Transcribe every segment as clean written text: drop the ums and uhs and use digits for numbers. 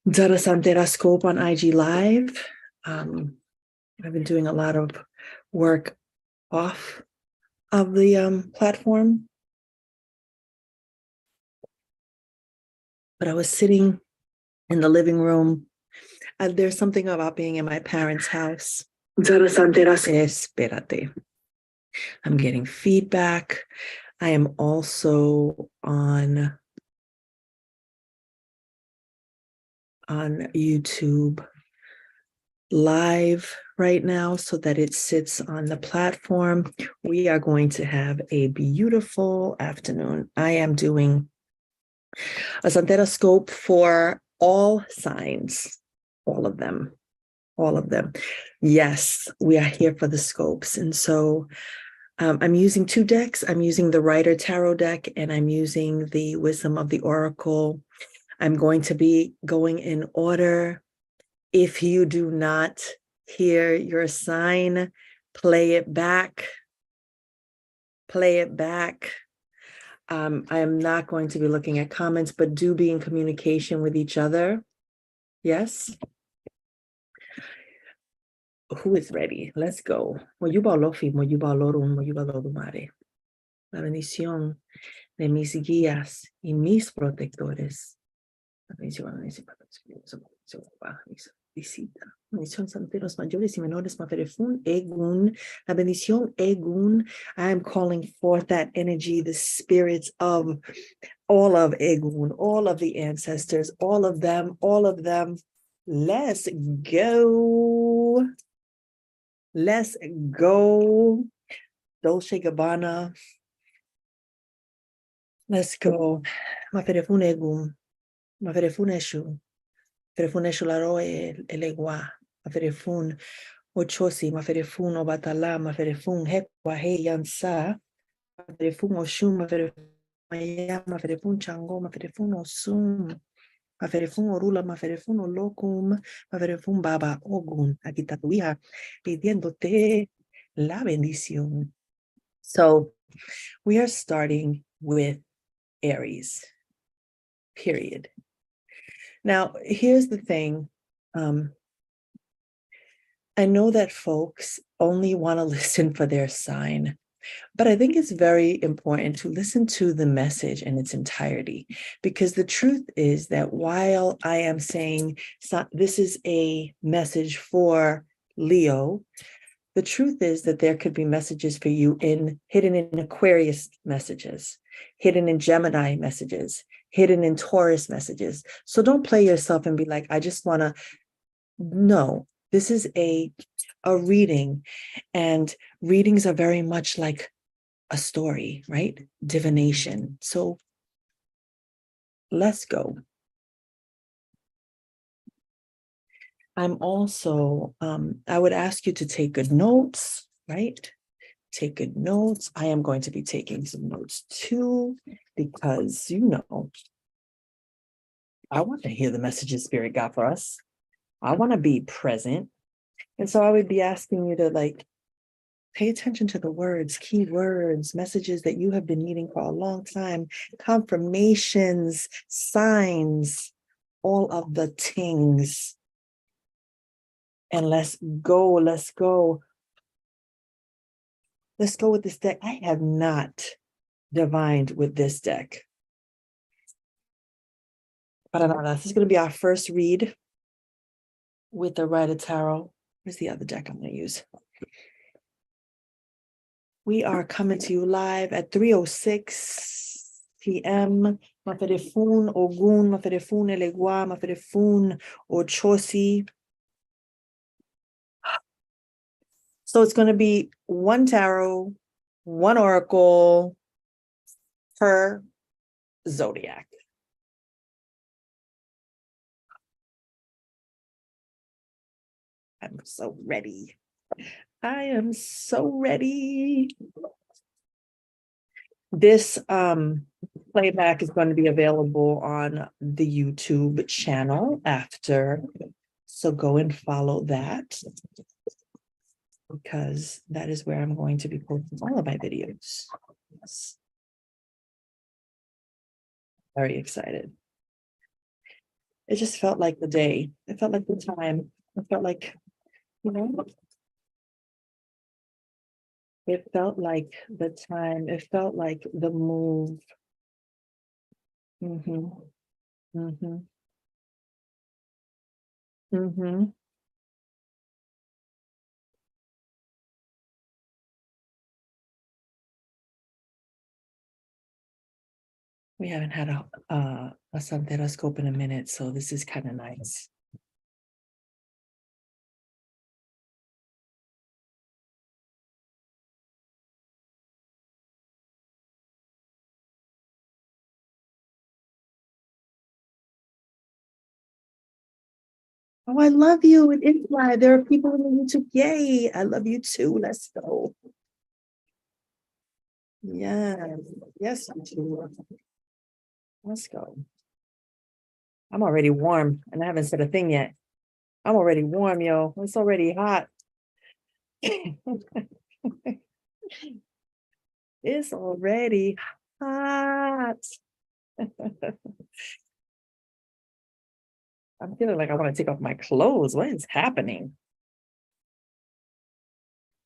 of Zelle Santerascope on IG Live. I've been doing a lot of work off of the platform. But I was sitting in the living room. There's something about being in my parents' house. Espérate. I'm getting feedback. I am also on YouTube live right now so that it sits on the platform. We are going to have a beautiful afternoon. I am doing a Santerascope for all signs, all of them. Yes, we are here for the scopes. And so I'm using two decks. I'm using the Rider Tarot deck and I'm using the Wisdom of the Oracle. I'm going to be going in order. If you do not hear your sign, play it back. I am not going to be looking at comments, but do be in communication with each other. Yes? Who is ready? Let's go. La bendición de mis guías y mis protectores. La bendición santeros mayores y menores, egun. La bendición egun. I am calling forth that energy, the spirits of all of egun, all of the ancestors, all of them. Let's go. Dolce Gabbana. Let's go. Maferefun egun. Maferefun eshu. Maferefun eshu laro elegua. Maferefun ochosi. Maferefun obatala. Maferefun hekwa he yansa. Maferefun oshun. Maferefun maya. Maferefun chango. Maferefun osum. Maferefun orula. Maferefun olokum. Maferefun baba ogun. Aquí está tu hija pidiéndote la bendición. So we are starting with Aries, period. Now, here's the thing. I know that folks only want to listen for their sign, but I think it's very important to listen to the message in its entirety, because the truth is that while I am saying this is a message for Leo, the truth is that there could be messages for you hidden in Aquarius messages, hidden in Gemini messages, hidden in Taurus messages. So don't play yourself and be like, I just want to. No, this is a reading, and readings are very much like a story, right? Divination. So let's go. I'm also, I would ask you to take good notes, right? Take good notes. I am going to be taking some notes too, because, I want to hear the messages Spirit got for us. I want to be present. And so I would be asking you to pay attention to the words, key words, messages that you have been needing for a long time, confirmations, signs, all of the things. And let's go. Let's go with this deck. I have not divined with this deck. This is going to be our first read with the Rider Tarot. Where's the other deck I'm going to use? We are coming to you live at 3:06 p.m. Maferefun Ogun, Maferefun Elegua, Maferefun Ochosi. So it's going to be one tarot, one oracle per zodiac. I'm so ready. I am so ready. This playback is going to be available on the YouTube channel after. So go and follow that, because that is where I'm going to be posting all of my videos. Yes. Very excited. It just felt like the day. It felt like the time. It felt like, you know, it felt like the time. It felt like the move. Mm-hmm. Mm-hmm. Mm-hmm. We haven't had a Santerascope in a minute, so this is kind of nice. Oh, I love you. It is live. There are people in the YouTube. Yay. I love you too. Let's go. Yes. Yes, you too. Let's go. I'm already warm and I haven't said a thing yet. I'm already warm, yo. It's already hot. It's already hot. I'm feeling like I want to take off my clothes. What is happening?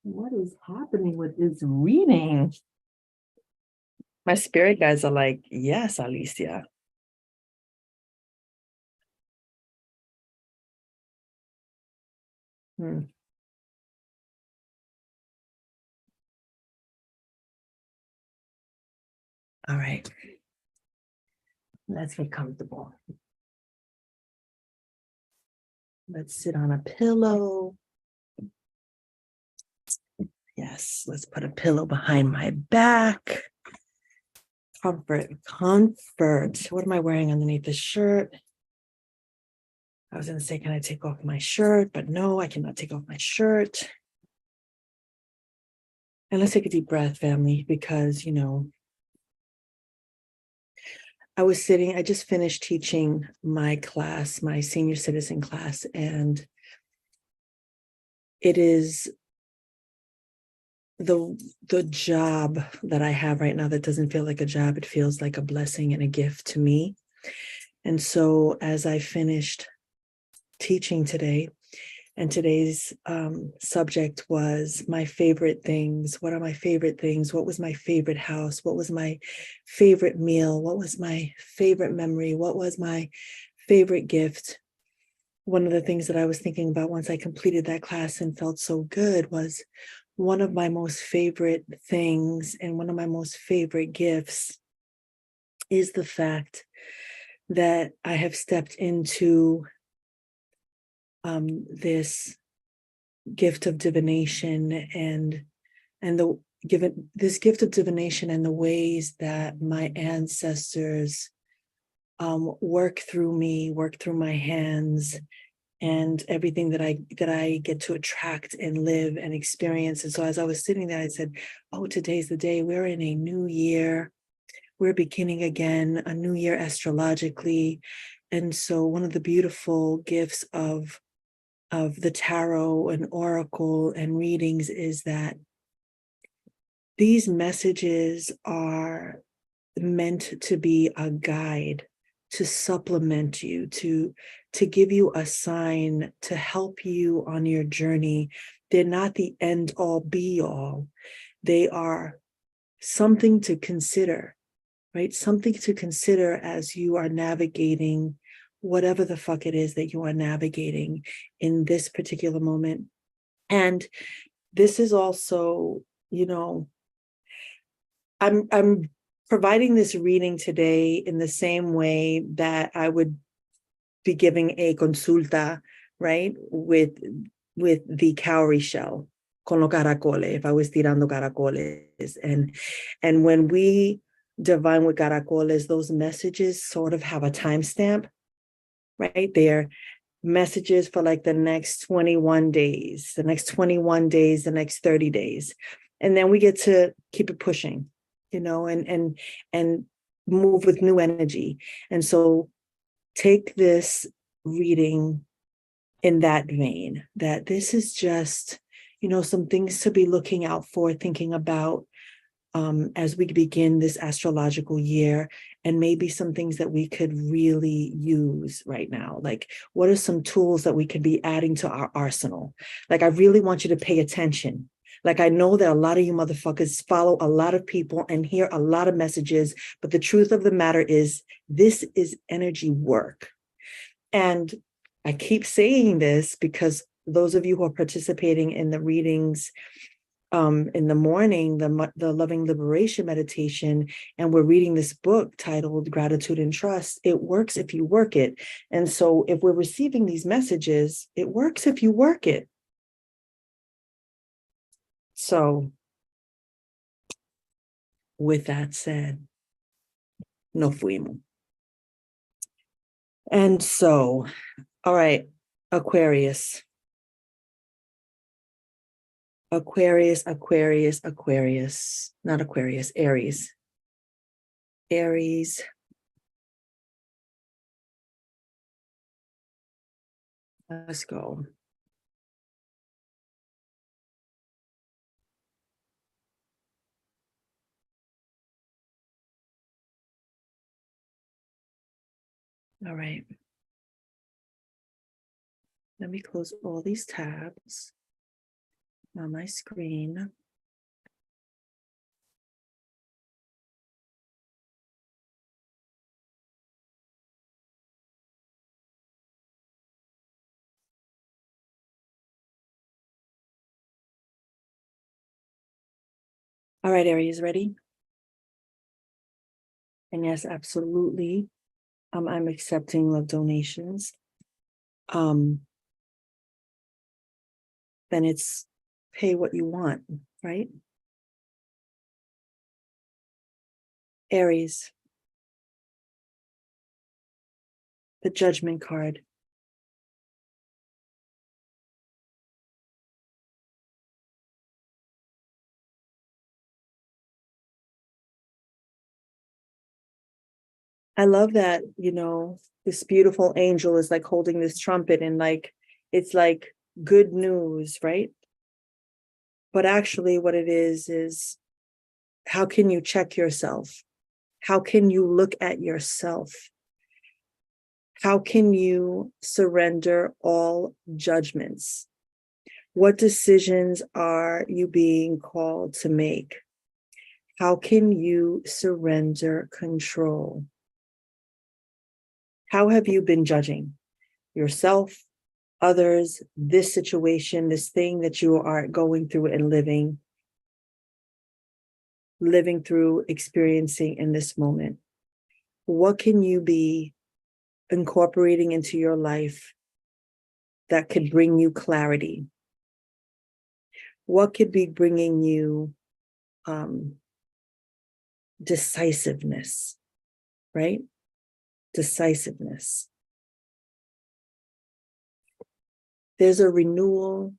What is happening with this reading? My spirit guides are like, yes, Alicia. Hmm. All right, let's get comfortable. Let's sit on a pillow. Yes, let's put a pillow behind my back. Comfort, comfort. What am I wearing underneath the shirt? I was going to say, can I take off my shirt? But no, I cannot take off my shirt. And let's take a deep breath, family, because, I just finished teaching my class, my senior citizen class, and it is the job that I have right now that doesn't feel like a job. It feels like a blessing and a gift to me. And so as I finished teaching today, and today's subject was my favorite things. What are my favorite things? What was my favorite house? What was my favorite meal? What was my favorite memory? What was my favorite gift? One of the things that I was thinking about once I completed that class and felt so good was one of my most favorite things and one of my most favorite gifts is the fact that I have stepped into this gift of divination and the given this gift of divination and the ways that my ancestors work through me, work through my hands, and everything that I get to attract and live and experience. And so as I was sitting there, I said, oh, today's the day. We're in a new year. We're beginning again, a new year astrologically. And so one of the beautiful gifts of the tarot and oracle and readings is that these messages are meant to be a guide, to supplement you, to give you a sign, to help you on your journey. They're not the end all be all. They are something to consider, right? Something to consider as you are navigating whatever the fuck it is that you are navigating in this particular moment. And this is also, you know, I'm providing this reading today in the same way that I would be giving a consulta, right? With the cowrie shell, con los caracoles, if I was tirando caracoles. And when we divine with caracoles, those messages sort of have a timestamp, right? They're messages for like the next 21 days, the next 21 days, the next 30 days. And then we get to keep it pushing, and move with new energy. And so take this reading in that vein, that this is just, some things to be looking out for, thinking about, as we begin this astrological year, and maybe some things that we could really use right now. Like, what are some tools that we could be adding to our arsenal? Like, I really want you to pay attention. Like, I know that a lot of you motherfuckers follow a lot of people and hear a lot of messages, but the truth of the matter is, this is energy work. And I keep saying this because those of you who are participating in the readings in the morning, the loving liberation meditation, and we're reading this book titled Gratitude and Trust. It works if you work it. And so if we're receiving these messages, it works if you work it. So with that said, no fuimos. And so, all right, Aquarius. Aquarius, Aquarius, Aquarius, not Aquarius, Aries. Aries. Let's go. All right. Let me close all these tabs on my screen. All right, Aries, ready? And yes, absolutely. I'm accepting love donations. Then it's pay what you want, right? Aries, the Judgment card. I love that, this beautiful angel is like holding this trumpet, and like, it's like good news, right? But actually what it is how can you check yourself? How can you look at yourself? How can you surrender all judgments? What decisions are you being called to make? How can you surrender control? How have you been judging yourself, others, this situation, this thing that you are going through and living through, experiencing in this moment? What can you be incorporating into your life that could bring you clarity? What could be bringing you decisiveness, right? Decisiveness. There's a renewal.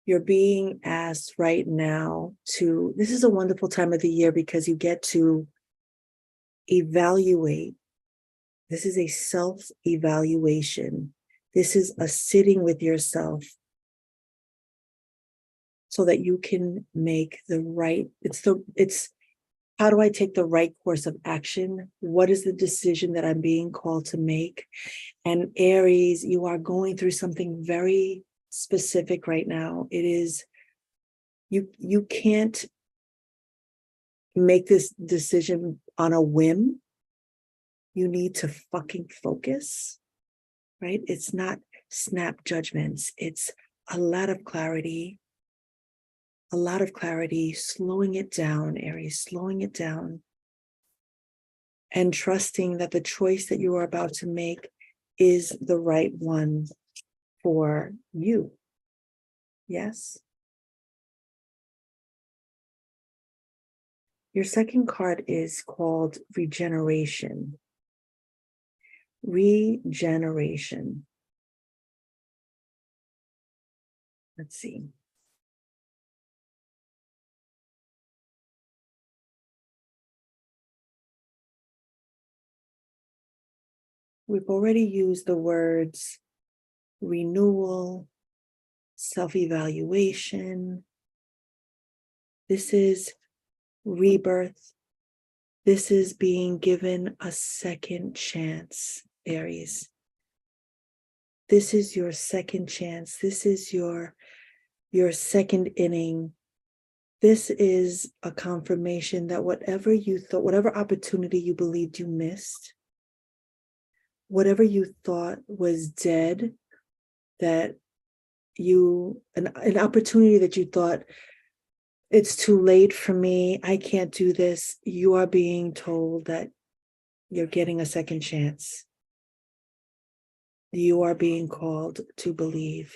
You're being asked right now this is a wonderful time of the year because you get to evaluate. This is a self-evaluation. This is a sitting with yourself so that you can make the right, it's how do I take the right course of action? What is the decision that I'm being called to make? And Aries, you are going through something very specific right now. It is, you can't make this decision on a whim. You need to fucking focus, right? It's not snap judgments. It's a lot of clarity, slowing it down, Aries, slowing it down, and trusting that the choice that you are about to make is the right one for you. Yes. Your second card is called regeneration. Regeneration. Let's see. We've already used the words renewal, self-evaluation. This is rebirth. This is being given a second chance, Aries. This is your second chance. This is your second inning. This is a confirmation that whatever you thought, whatever opportunity you believed you missed, whatever you thought was dead, that an opportunity that you thought, it's too late for me, I can't do this, you are being told that you're getting a second chance. You are being called to believe.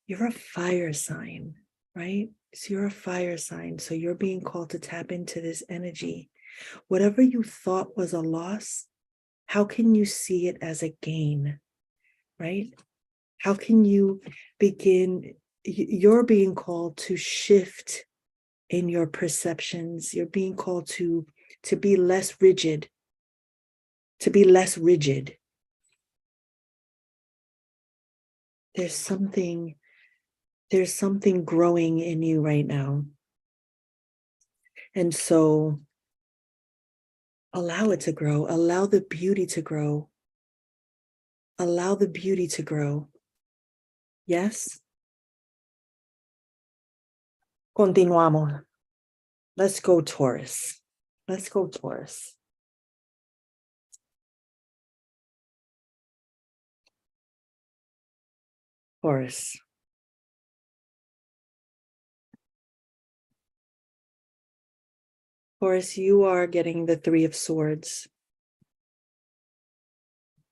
You're a fire sign, right? So you're a fire sign. So you're being called to tap into this energy. Whatever you thought was a loss, how can you see it as a gain, right? How can you begin? You're being called to shift in your perceptions. You're being called to be less rigid, to be less rigid. There's something growing in you right now. And so allow it to grow. Allow the beauty to grow. Allow the beauty to grow. Yes? Continuamos. Let's go, Taurus. Let's go, Taurus. Taurus. Taurus, you are getting the Three of Swords.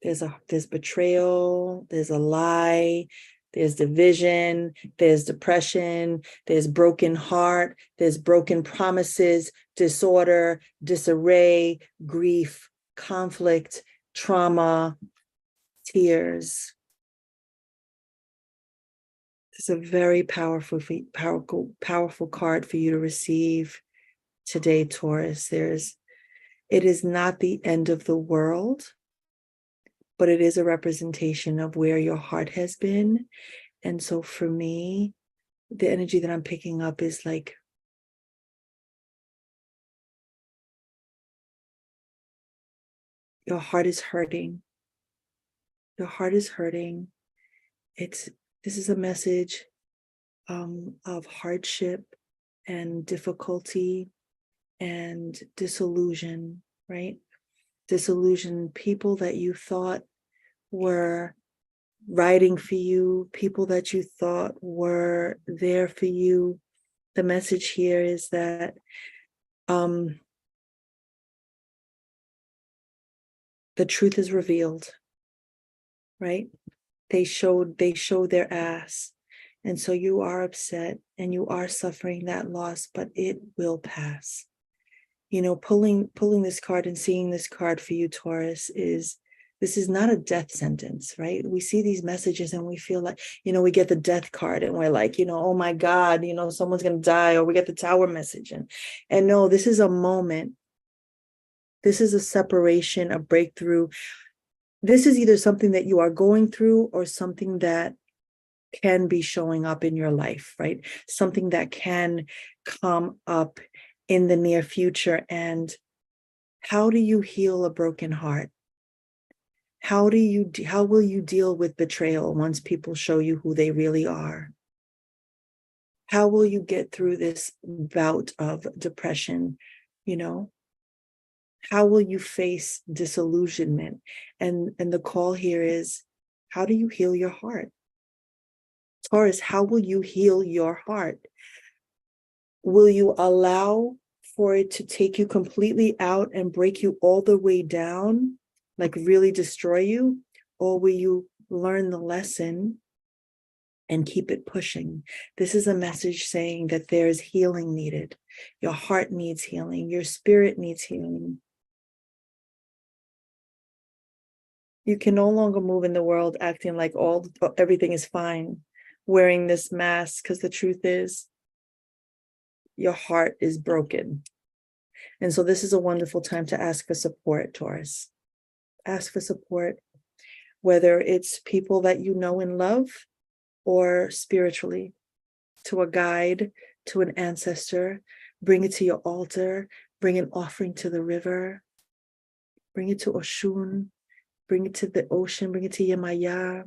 There's betrayal, there's a lie, there's division, there's depression, there's broken heart, there's broken promises, disorder, disarray, grief, conflict, trauma, tears. It's a very powerful card for you to receive today, Taurus. It is not the end of the world, but it is a representation of where your heart has been. And so for me, the energy that I'm picking up is like, your heart is hurting. Your heart is hurting. This is a message of hardship and difficulty and disillusion, right? Disillusion, people that you thought were riding for you, people that you thought were there for you. The message here is that the truth is revealed, right? They showed their ass. And so you are upset and you are suffering that loss, but it will pass. You know, pulling this card and seeing this card for you, Taurus, this is not a death sentence, right? We see these messages and we feel like, we get the death card and we're like, oh my God, someone's going to die, or we get the tower message. And no, this is a moment. This is a separation, a breakthrough. This is either something that you are going through or something that can be showing up in your life, right? Something that can come up in the near future. And how do you heal a broken heart? How will you deal with betrayal once people show you who they really are? How will you get through this bout of depression? How will you face disillusionment? And the call here is, how do you heal your heart? Taurus, how will you heal your heart? Will you allow for it to take you completely out and break you all the way down, like really destroy you? Or will you learn the lesson and keep it pushing? This is a message saying that there's healing needed. Your heart needs healing. Your spirit needs healing. You can no longer move in the world acting like everything is fine, wearing this mask, because the truth is, your heart is broken. And so this is a wonderful time to ask for support, Taurus. Ask for support, whether it's people that you know and love, or spiritually, to a guide, to an ancestor. Bring it to your altar. Bring an offering to the river. Bring it to Oshun. Bring it to the ocean. Bring it to Yemaya.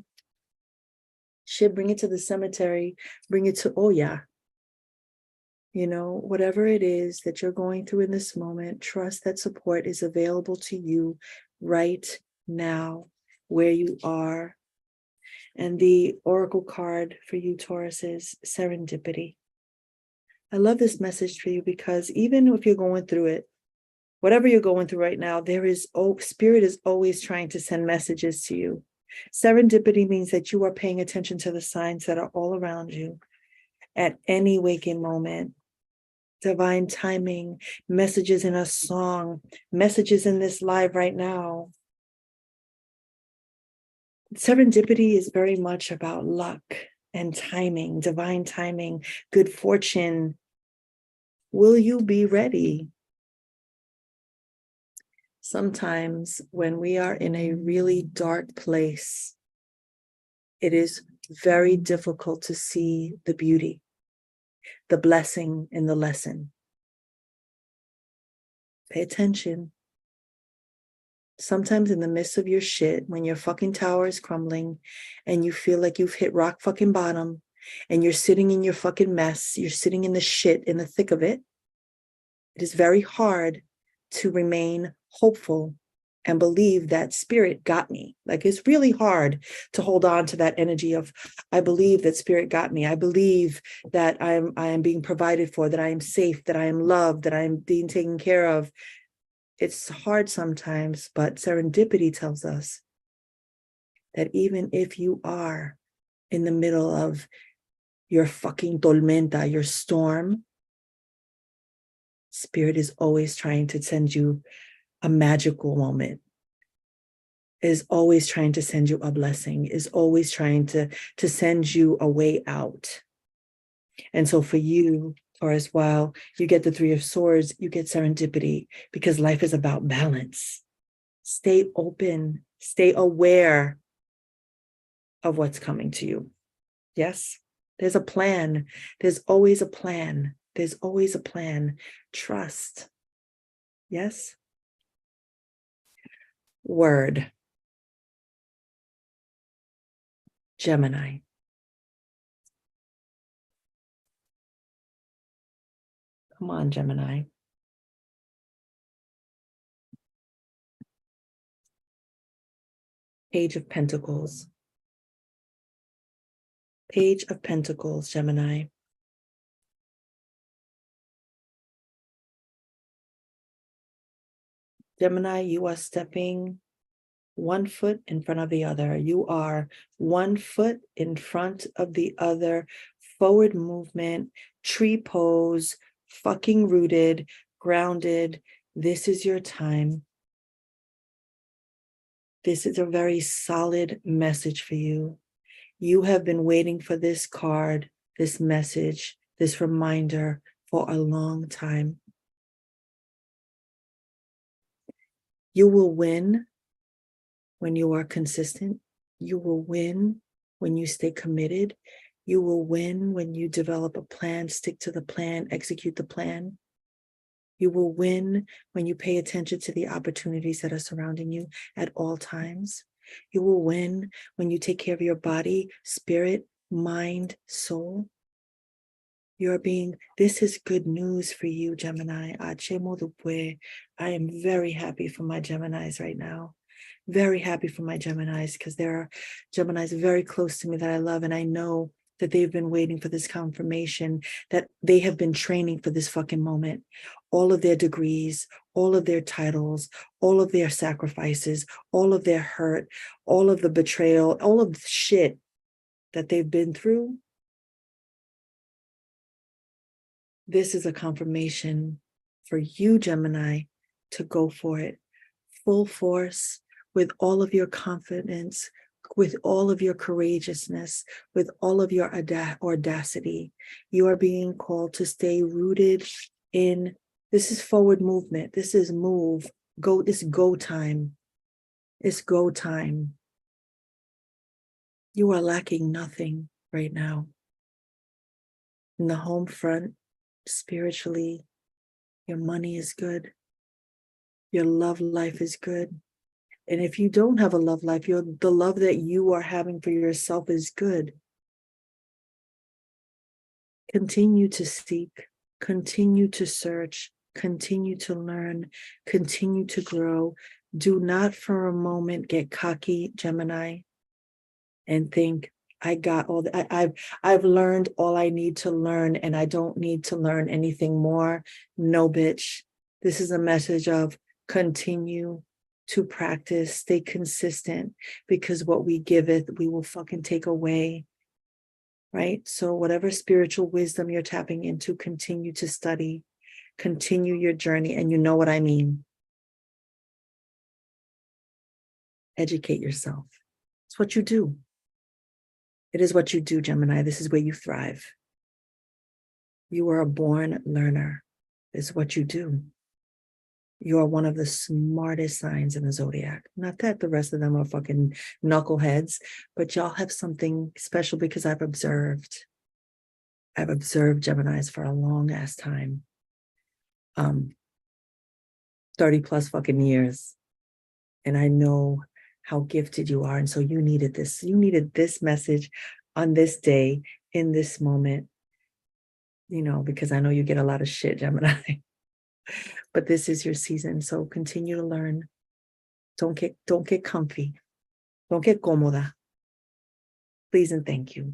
Bring it to the cemetery. Bring it to Oya. Whatever it is that you're going through in this moment, trust that support is available to you right now, where you are. And the oracle card for you, Taurus, is serendipity. I love this message for you because even if you're going through it, whatever you're going through right now, Spirit is always trying to send messages to you. Serendipity means that you are paying attention to the signs that are all around you at any waking moment. Divine timing, messages in a song, messages in this live right now. Serendipity is very much about luck and timing, divine timing, good fortune. Will you be ready? Sometimes when we are in a really dark place, it is very difficult to see the beauty, the blessing in the lesson. Pay attention. Sometimes in the midst of your shit, when your fucking tower is crumbling and you feel like you've hit rock fucking bottom and you're sitting in your fucking mess, you're sitting in the shit in the thick of it, it is very hard to remain hopeful and believe that spirit got me. Like, it's really hard to hold on to that energy of, I believe that spirit got me. I believe that I am being provided for, that I am safe, that I am loved, that I am being taken care of. It's hard sometimes, but serendipity tells us that even if you are in the middle of your fucking tormenta, your storm, spirit is always trying to send you a magical moment, is always trying to send you a blessing, is always trying to send you a way out. And so for you, Taurus, while you get the Three of Swords, you get serendipity because life is about balance. Stay open, stay aware of what's coming to you. Yes, there's a plan. There's always a plan. There's always a plan. Trust. Yes. Word. Gemini. Come on, Gemini. Page of Pentacles. Page of Pentacles, Gemini. Gemini, you are stepping one foot in front of the other. You are one foot in front of the other. Forward movement, tree pose, fucking rooted, grounded. This is your time. This is a very solid message for you. You have been waiting for this card, this message, this reminder for a long time. You will win when you are consistent. You will win when you stay committed. You will win when you develop a plan, stick to the plan, execute the plan. You will win when you pay attention to the opportunities that are surrounding you at all times. You will win when you take care of your body, spirit, mind, soul. This is good news for you, Gemini. I am very happy for my Geminis right now. Very happy for my Geminis because there are Geminis very close to me that I love, and I know that they've been waiting for this confirmation, that they have been training for this fucking moment. All of their degrees, all of their titles, all of their sacrifices, all of their hurt, all of the betrayal, all of the shit that they've been through. This is a confirmation for you, Gemini, to go for it. Full force, with all of your confidence, with all of your courageousness, with all of your audacity. You are being called to stay rooted in, this is forward movement. This is move, go, it's go time. It's go time. You are lacking nothing right now. In the home front, spiritually, Your money is good. Your love life is good. And if you don't have a love life, the love that you are having for yourself is good. Continue to seek, continue to search, continue to learn, continue to grow. Do not for a moment get cocky, Gemini, and think, I got all that. I've learned all I need to learn and I don't need to learn anything more. No, bitch. This is a message of continue to practice, stay consistent, because what we giveth, we will fucking take away. Right? So whatever spiritual wisdom you're tapping into, continue to study, continue your journey. And you know what I mean. Educate yourself. It's what you do. It is what you do, Gemini. This is where you thrive. You are a born learner. It's what you do. You are one of the smartest signs in the zodiac. Not that the rest of them are fucking knuckleheads, but y'all have something special because I've observed Geminis for a long ass time. 30 plus fucking years. And I know how gifted you are. And so you needed this. You needed this message on this day, in this moment, because I know you get a lot of shit, Gemini. But this is your season. So continue to learn. Don't get comfy. Don't get cómoda. Please and thank you.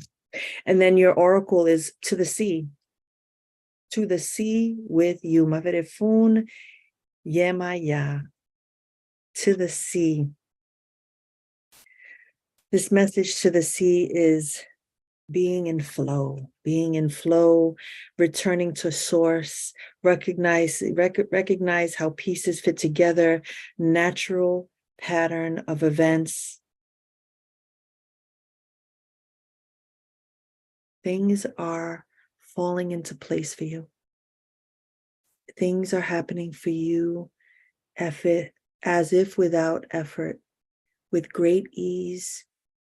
And then your oracle is to the sea. To the sea with you. Maverefun Yemaya. To the sea. This message to the sea is being in flow, returning to source, recognize how pieces fit together, natural pattern of events. Things are falling into place for you. Things are happening for you as if without effort, with great ease.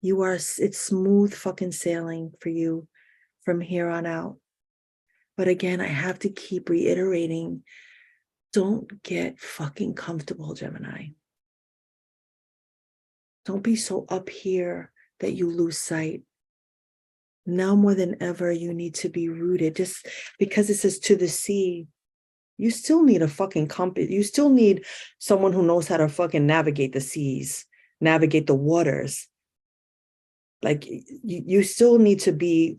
It's smooth fucking sailing for you from here on out. But again, I have to keep reiterating, don't get fucking comfortable, Gemini. Don't be so up here that you lose sight. Now more than ever, you need to be rooted. Just because it says to the sea, you still need a fucking compass. You still need someone who knows how to fucking navigate the seas, navigate the waters. Like you still need to be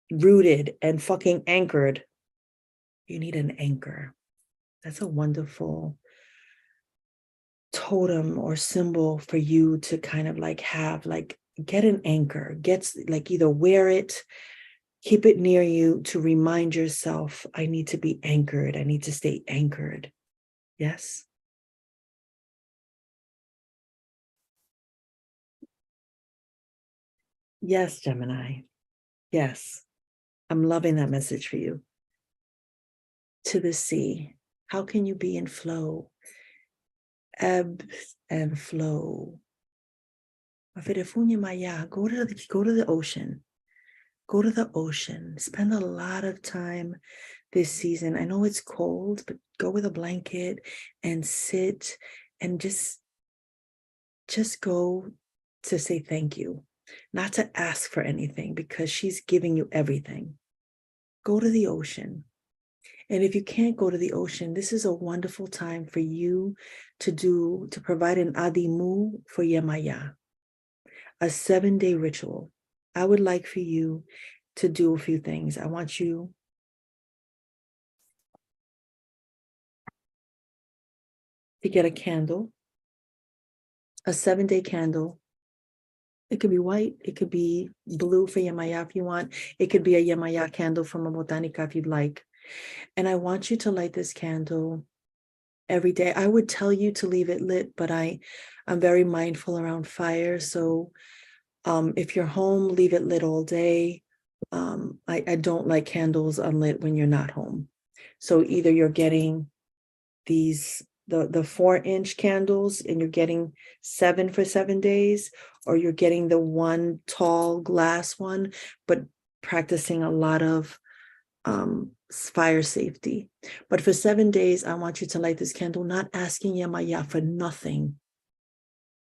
rooted and fucking anchored. You need an anchor. That's a wonderful totem or symbol for you to kind of get an anchor. Either wear it, keep it near you to remind yourself, I need to be anchored. I need to stay anchored. Yes. Yes, Gemini. Yes. I'm loving that message for you. To the sea. How can you be in flow? Ebb and flow. Go to the ocean. Go to the ocean. Spend a lot of time this season. I know it's cold, but go with a blanket and sit and just go to say thank you. Not to ask for anything, because she's giving you everything. Go to the ocean. And if you can't go to the ocean, this is a wonderful time for you to provide an adimu for Yemaya, a 7-day ritual. I would like for you to do a few things. I want you to get a candle, a 7-day candle. It could be white. It could be blue for Yemaya if you want. It could be a Yemaya candle from a botanica if you'd like. And I want you to light this candle every day. I would tell you to leave it lit, but I'm very mindful around fire. So if you're home, leave it lit all day. I don't like candles unlit when you're not home. So either you're getting the 4-inch candles and you're getting 7 for 7 days, or you're getting the one tall glass one, but practicing a lot of fire safety. But for 7 days, I want you to light this candle, not asking Yamaya for nothing.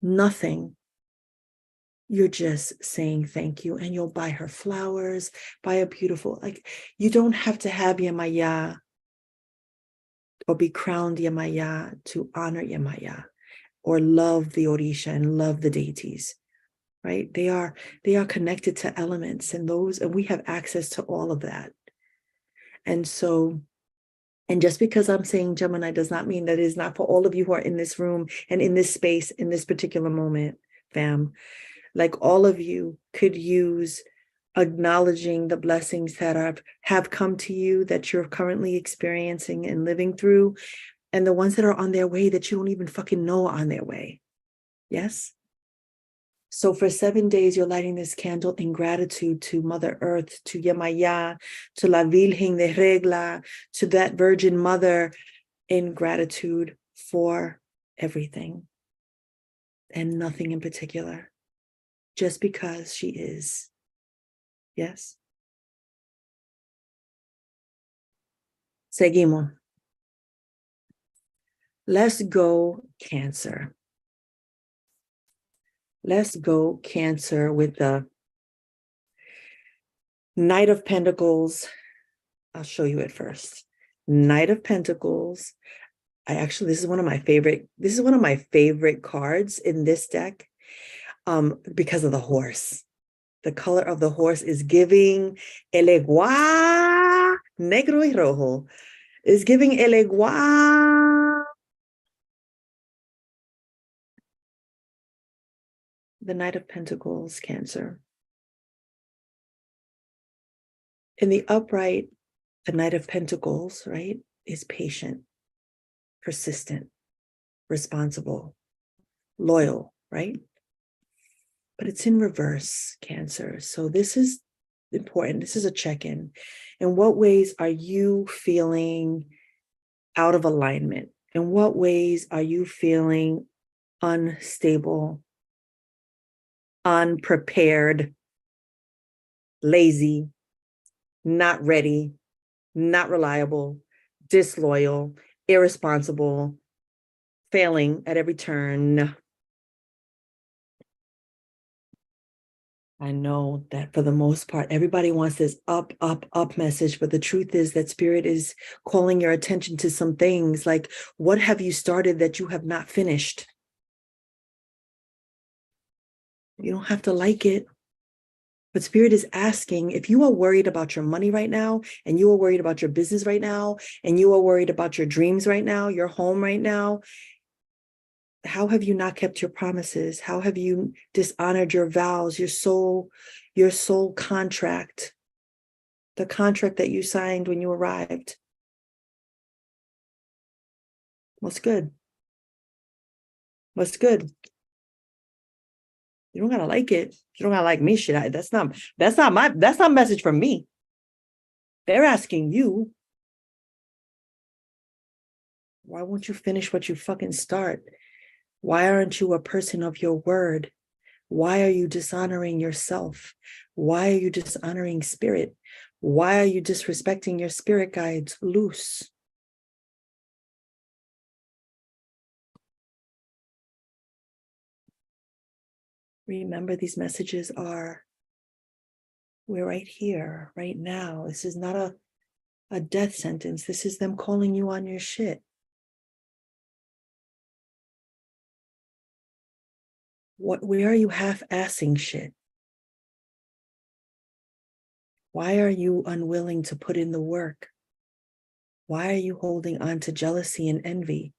Nothing. You're just saying thank you, and you'll buy her flowers, buy a beautiful, like, you don't have to have Yamaya or be crowned Yamaya to honor Yamaya or love the Orisha and love the deities, right? They are connected to elements, and we have access to all of that. And so, and just because I'm saying Gemini does not mean that it is not for all of you who are in this room and in this space, in this particular moment, fam. Like, all of you could use acknowledging the blessings that have come to you, that you're currently experiencing and living through, and the ones that are on their way that you don't even fucking know are on their way. Yes? So for 7 days, you're lighting this candle in gratitude to Mother Earth, to Yamaya, to La Virgen de Regla, to that Virgin Mother, in gratitude for everything and nothing in particular, just because she is. Yes? Seguimos. Let's go Cancer. Let's go Cancer with the Knight of Pentacles. I'll show you it first. Knight of Pentacles. This is one of my favorite cards in this deck, because of the horse. The color of the horse is giving el igual, negro y rojo. Is giving el igual. The Knight of Pentacles, Cancer. In the upright, the Knight of Pentacles, right, is patient, persistent, responsible, loyal, right? But it's in reverse, Cancer. So this is important. This is a check-in. In what ways are you feeling out of alignment? In what ways are you feeling unstable, unprepared, lazy, not ready, not reliable, disloyal, irresponsible, failing at every turn? I know that for the most part, everybody wants this up, up, up message, but the truth is that Spirit is calling your attention to some things, like, what have you started that you have not finished? You don't have to like it, but Spirit is asking, if you are worried about your money right now, and you are worried about your business right now, and you are worried about your dreams right now, your home right now, how have you not kept your promises? How have you dishonored your vows, your soul contract, the contract that you signed when you arrived? What's good? What's good? You don't gotta like it. You don't gotta like me. Shit, that's not message from me. They're asking you, why won't you finish what you fucking start? Why aren't you a person of your word? Why are you dishonoring yourself? Why are you dishonoring Spirit? Why are you disrespecting your spirit guides? Loose. Remember, these messages we're right here, right now. This is not a death sentence. This is them calling you on your shit. Where are you half-assing shit? Why are you unwilling to put in the work? Why are you holding on to jealousy and envy?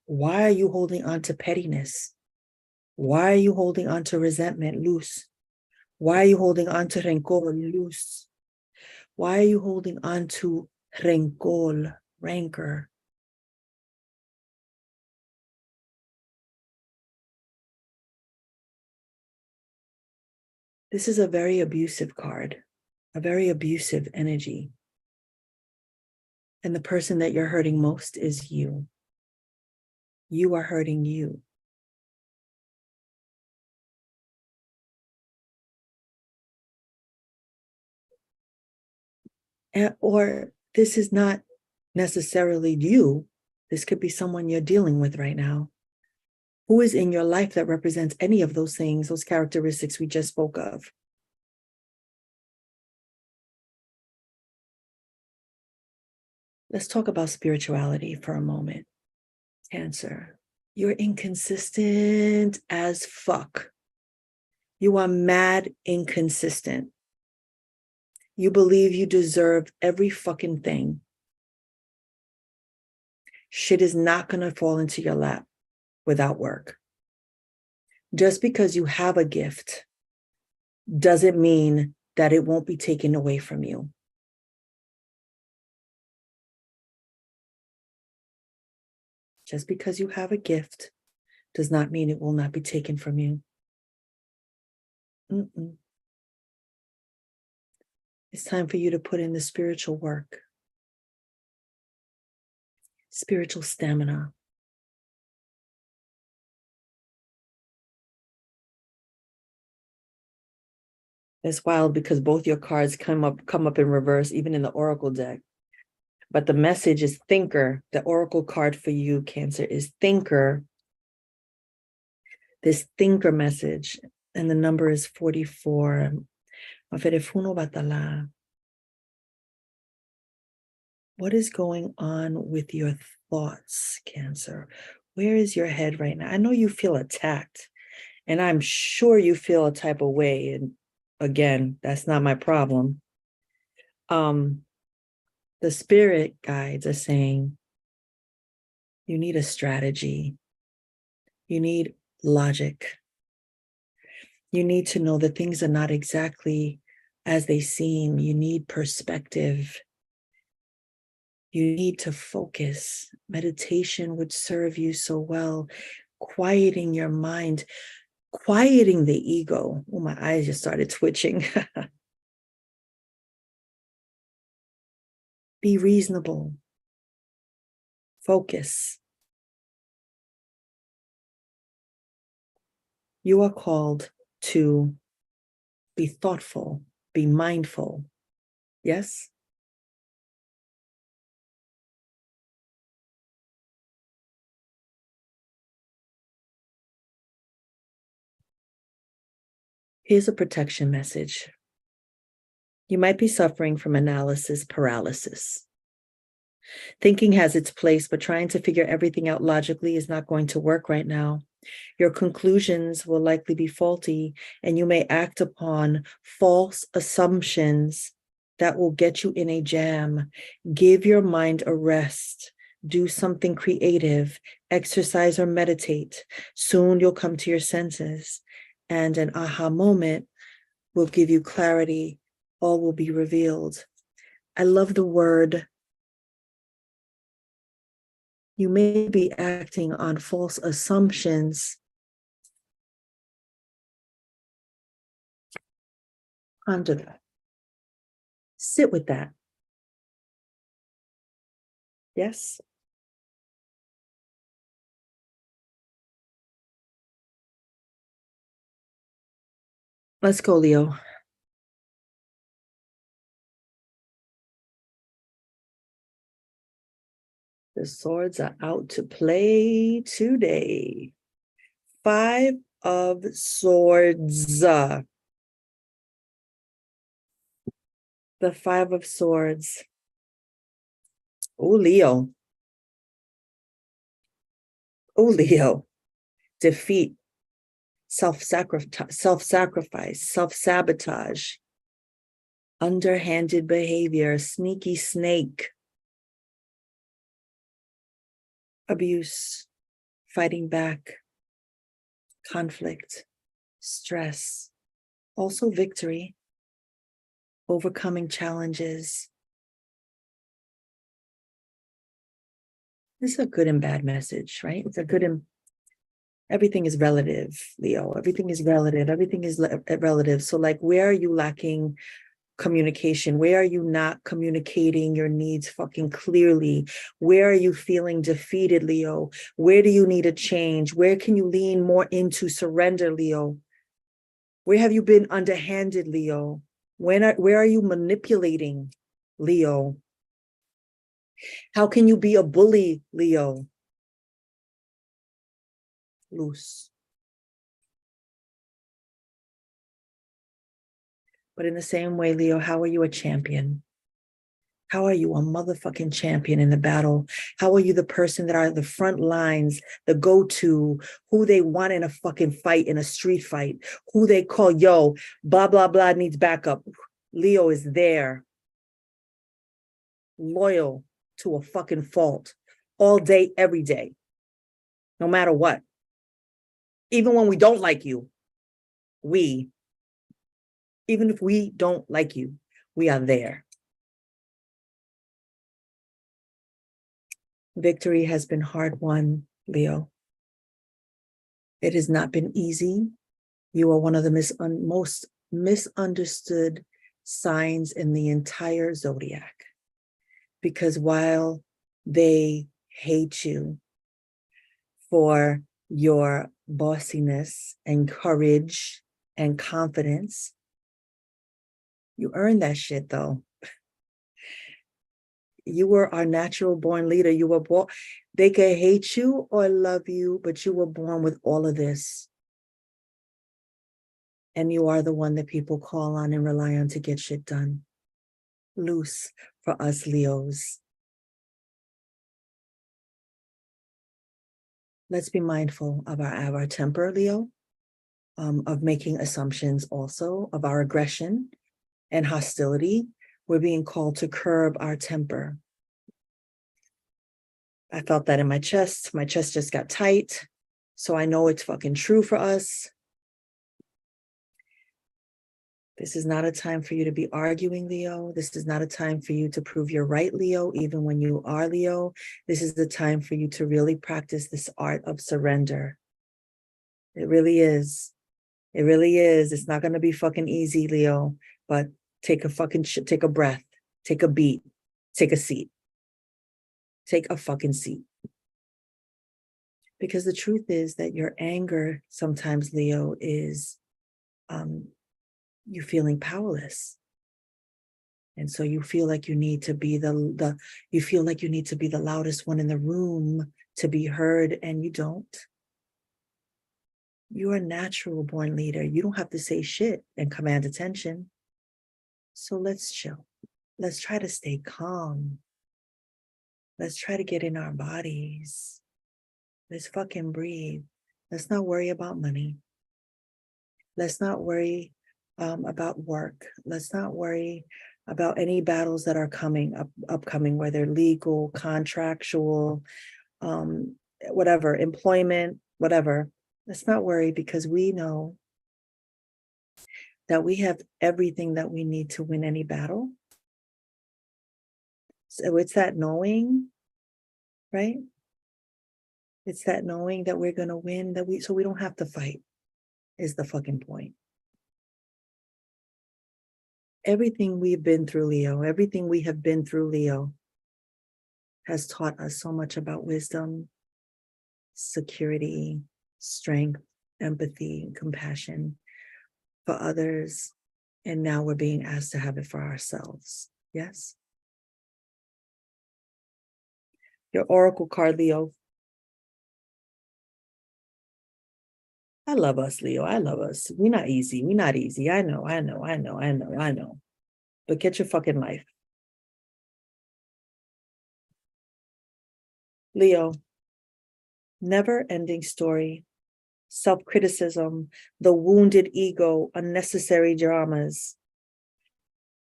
Why are you holding on to pettiness? Why are you holding on to resentment? Loose. Why are you holding on to rencor? Loose. Why are you holding on to rencor, rancor? This is a very abusive card, a very abusive energy. And the person that you're hurting most is you. You are hurting you. Or this is not necessarily you. This could be someone you're dealing with right now. Who is in your life that represents any of those things, those characteristics we just spoke of? Let's talk about spirituality for a moment. Cancer, you're inconsistent as fuck. You are mad inconsistent. You believe you deserve every fucking thing. Shit is not going to fall into your lap without work. Just because you have a gift doesn't mean that it won't be taken away from you. Just because you have a gift does not mean it will not be taken from you. It's time for you to put in the spiritual work, spiritual stamina. It's wild because both your cards come up in reverse, even in the Oracle deck. But the message is thinker. The Oracle card for you, Cancer, is thinker. This thinker message, and the number is 44. What is going on with your thoughts, Cancer? Where is your head right now? I know you feel attacked, and I'm sure you feel a type of way. And again, that's not my problem. The spirit guides are saying you need a strategy. You need logic. You need to know that things are not exactly as they seem. You need perspective. You need to focus. Meditation would serve you so well. Quieting your mind, quieting the ego. Oh, my eyes just started twitching. Be reasonable. Focus. You are called to be thoughtful, be mindful. Yes? Here's a protection message. You might be suffering from analysis paralysis. Thinking has its place, but trying to figure everything out logically is not going to work right now. Your conclusions will likely be faulty, and you may act upon false assumptions that will get you in a jam. Give your mind a rest. Do something creative, exercise or meditate. Soon you'll come to your senses, and an aha moment will give you clarity. All will be revealed. I love the word. You may be acting on false assumptions. Ponder that. Sit with that. Yes? Let's go, Leo. The swords are out to play today. 5 of Swords. The 5 of Swords. Oh, Leo. Oh, Leo. Defeat, self-sacrifice, self-sabotage, underhanded behavior, sneaky snake, abuse, fighting back, conflict, stress, also victory, overcoming challenges. This is a good and bad message, right? It's a good and everything is relative, Leo. Everything is relative. Everything is relative. So, like, where are you lacking communication? Where are you not communicating your needs fucking clearly? Where are you feeling defeated, Leo? Where do you need a change? Where can you lean more into surrender, Leo? Where have you been underhanded, Leo? Where are you manipulating, Leo? How can you be a bully, Leo? Loose. But in the same way, Leo, how are you a champion? How are you a motherfucking champion in the battle? How are you the person that are the front lines, the go-to, who they want in a fucking fight, in a street fight, who they call, yo, blah, blah, blah, needs backup. Leo is there, loyal to a fucking fault, all day, every day, no matter what. Even when we don't like you, even if we don't like you, we are there. Victory has been hard won, Leo. It has not been easy. You are one of the most misunderstood signs in the entire zodiac. Because while they hate you for your bossiness and courage and confidence, you earned that shit though. You were our natural born leader. You were born, they could hate you or love you, but you were born with all of this. And you are the one that people call on and rely on to get shit done. Loose for us Leos. Let's be mindful of our temper, Leo, of making assumptions also, of our aggression and hostility. We're being called to curb our temper. I felt that in my chest. My chest just got tight. So I know it's fucking true for us. This is not a time for you to be arguing, Leo. This is not a time for you to prove you're right, Leo, even when you are Leo. This is the time for you to really practice this art of surrender. It really is. It really is. It's not going to be fucking easy, Leo, but take a breath, take a beat, take a seat. Take a fucking seat. Because the truth is that your anger sometimes, Leo, is you feeling powerless. And so you feel like you need to be the loudest one in the room to be heard, and you don't. You're a natural born leader. You don't have to say shit and command attention. So let's chill. Let's try to stay calm. Let's try to get in our bodies. Let's fucking breathe. Let's not worry about money. Let's not worry about work. Let's not worry about any battles that are upcoming, whether legal, contractual, whatever, employment, whatever. Let's not worry, because we know that we have everything that we need to win any battle. So it's that knowing, right? It's that knowing that we're going to win, so we don't have to fight, is the fucking point. Everything we've been through, Leo, everything we have been through, Leo, has taught us so much about wisdom, security, strength, empathy, and compassion for others. And now we're being asked to have it for ourselves. Yes? Your oracle card, Leo. I love us, Leo. I love us. We're not easy. We're not easy. I know. But get your fucking life. Leo, never-ending story, self-criticism, the wounded ego, unnecessary dramas.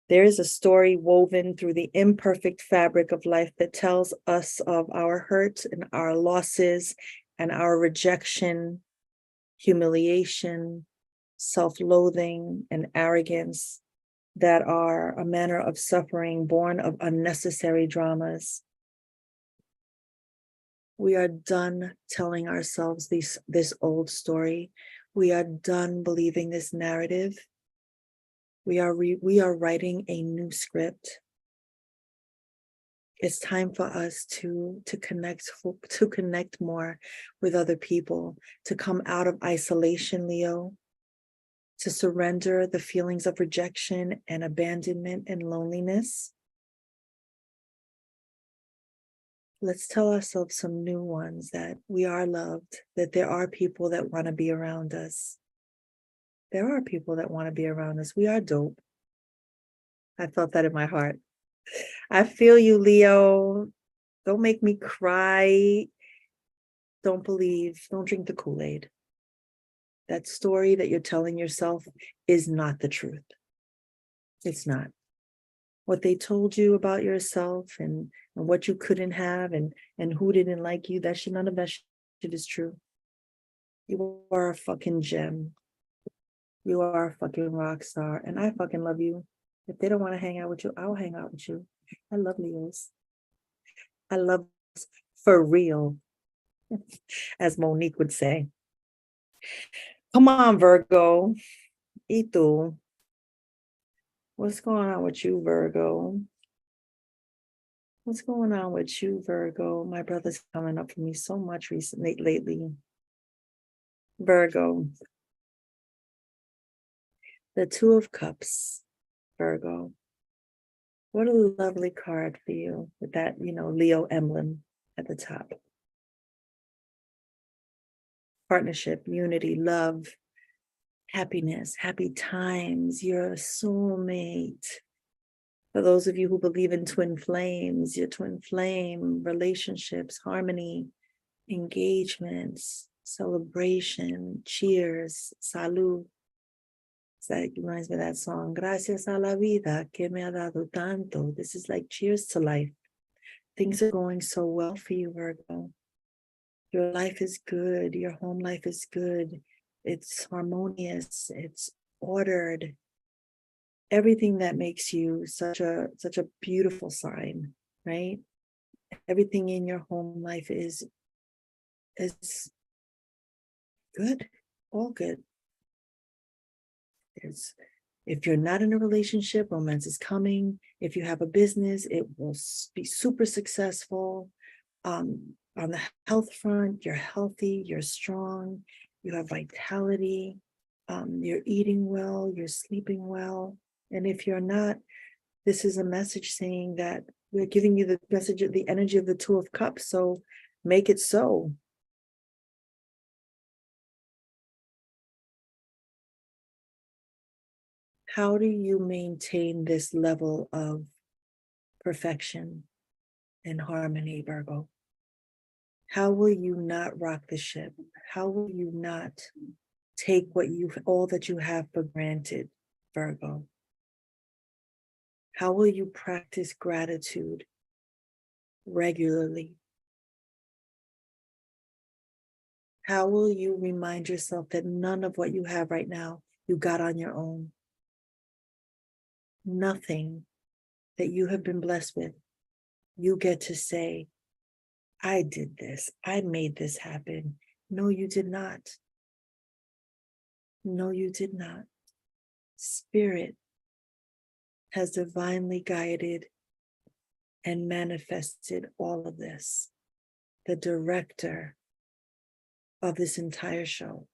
There is a story woven through the imperfect fabric of life that tells us of our hurt and our losses and our rejection, humiliation, self-loathing, and arrogance that are a manner of suffering born of unnecessary dramas. We are done telling ourselves this old story. We are done believing this narrative. We are writing a new script. It's time for us to connect more with other people, to come out of isolation, Leo, to surrender the feelings of rejection and abandonment and loneliness, Let's tell ourselves some new ones, that we are loved, that there are people that want to be around us. There are people that want to be around us. We are dope. I felt that in my heart. I feel you, Leo. Don't make me cry. Don't drink the Kool-Aid. That story that you're telling yourself is not the truth. It's not. What they told you about yourself and what you couldn't have and who didn't like you, none of that shit is true. You are a fucking gem. You are a fucking rock star, and I fucking love you. If they don't want to hang out with you, I'll hang out with you. I love Leos. I love for real, as Monique would say. Come on, Virgo. Y tú. What's going on with you, Virgo? What's going on with you, Virgo? My brother's coming up for me so much lately. Virgo. The Two of Cups, Virgo. What a lovely card for you with that, Leo emblem at the top. Partnership, unity, love, happiness, happy times. You're a soulmate. For those of you who believe in twin flames, your twin flame, relationships, harmony, engagements, celebration, cheers, salud. That reminds me of that song, Gracias a la vida que me ha dado tanto. This is like cheers to life. Things are going so well for you, Virgo. Your life is good. Your home life is good. It's harmonious. It's ordered. Everything that makes you such a beautiful sign, right? Everything in your home life is good, all good. If you're not in a relationship, romance is coming. If you have a business, it will be super successful. On the health front, you're healthy, you're strong, you have vitality, you're eating well, you're sleeping well. And if you're not, this is a message saying that we're giving you the message of the energy of the Two of Cups. So make it so. How do you maintain this level of perfection and harmony, Virgo? How will you not rock the ship? How will you not take all that you have for granted, Virgo? How will you practice gratitude regularly? How will you remind yourself that none of what you have right now, you got on your own? Nothing that you have been blessed with, you get to say, I did this, I made this happen. No, you did not. No, you did not. Spirit has divinely guided and manifested all of this. The director of this entire show.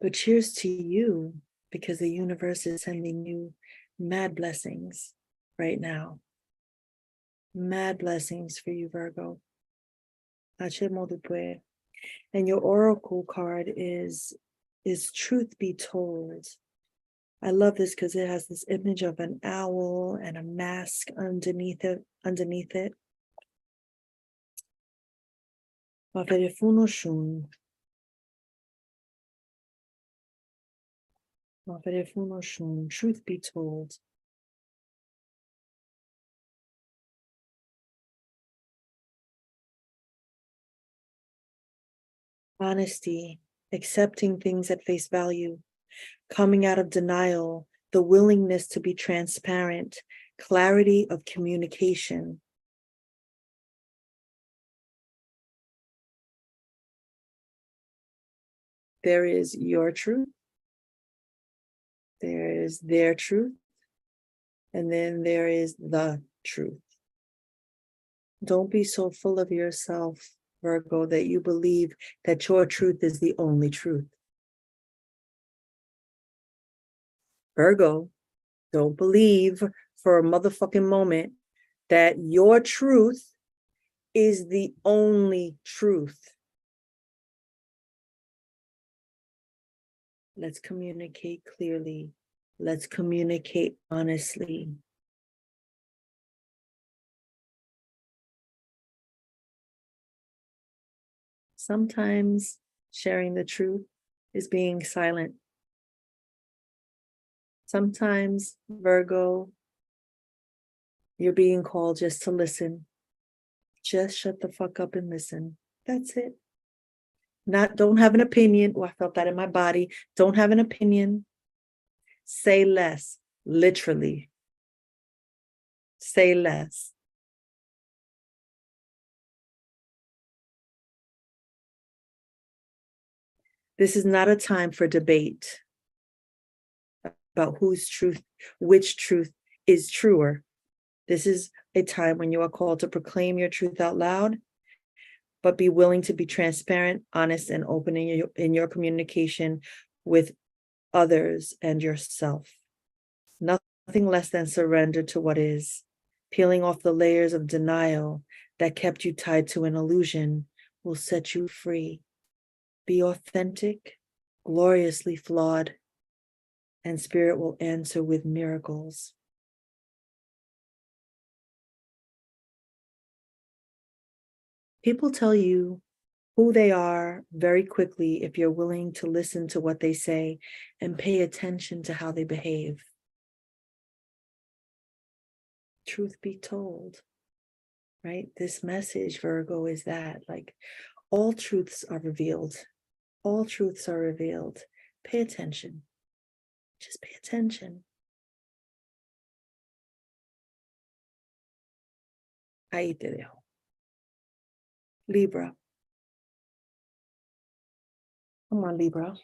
But cheers to you, because the universe is sending you mad blessings right now. Mad blessings for you, Virgo. And your oracle card is Truth Be Told. I love this because it has this image of an owl and a mask underneath it. Truth be told. Honesty, accepting things at face value, coming out of denial, the willingness to be transparent, clarity of communication. There is your truth, there is their truth, and then there is the truth. Don't be so full of yourself, Virgo, that you believe that your truth is the only truth. Virgo, don't believe for a motherfucking moment that your truth is the only truth. Let's communicate clearly. Let's communicate honestly. Sometimes sharing the truth is being silent. Sometimes, Virgo, you're being called just to listen. Just shut the fuck up and listen. That's it. Don't have an opinion. Oh, I felt that in my body. Don't have an opinion. Say less. Literally. Say less. This is not a time for debate about which truth is truer. This is a time when you are called to proclaim your truth out loud, but be willing to be transparent, honest, and open in your communication with others and yourself. Nothing less than surrender to what is, peeling off the layers of denial that kept you tied to an illusion will set you free. Be authentic, gloriously flawed, and spirit will answer with miracles. People tell you who they are very quickly if you're willing to listen to what they say and pay attention to how they behave. Truth be told, right? This message, Virgo, is that like all truths are revealed. All truths are revealed. Pay attention. Just pay attention. Ahí te dejo. Libra. Come on, Libra.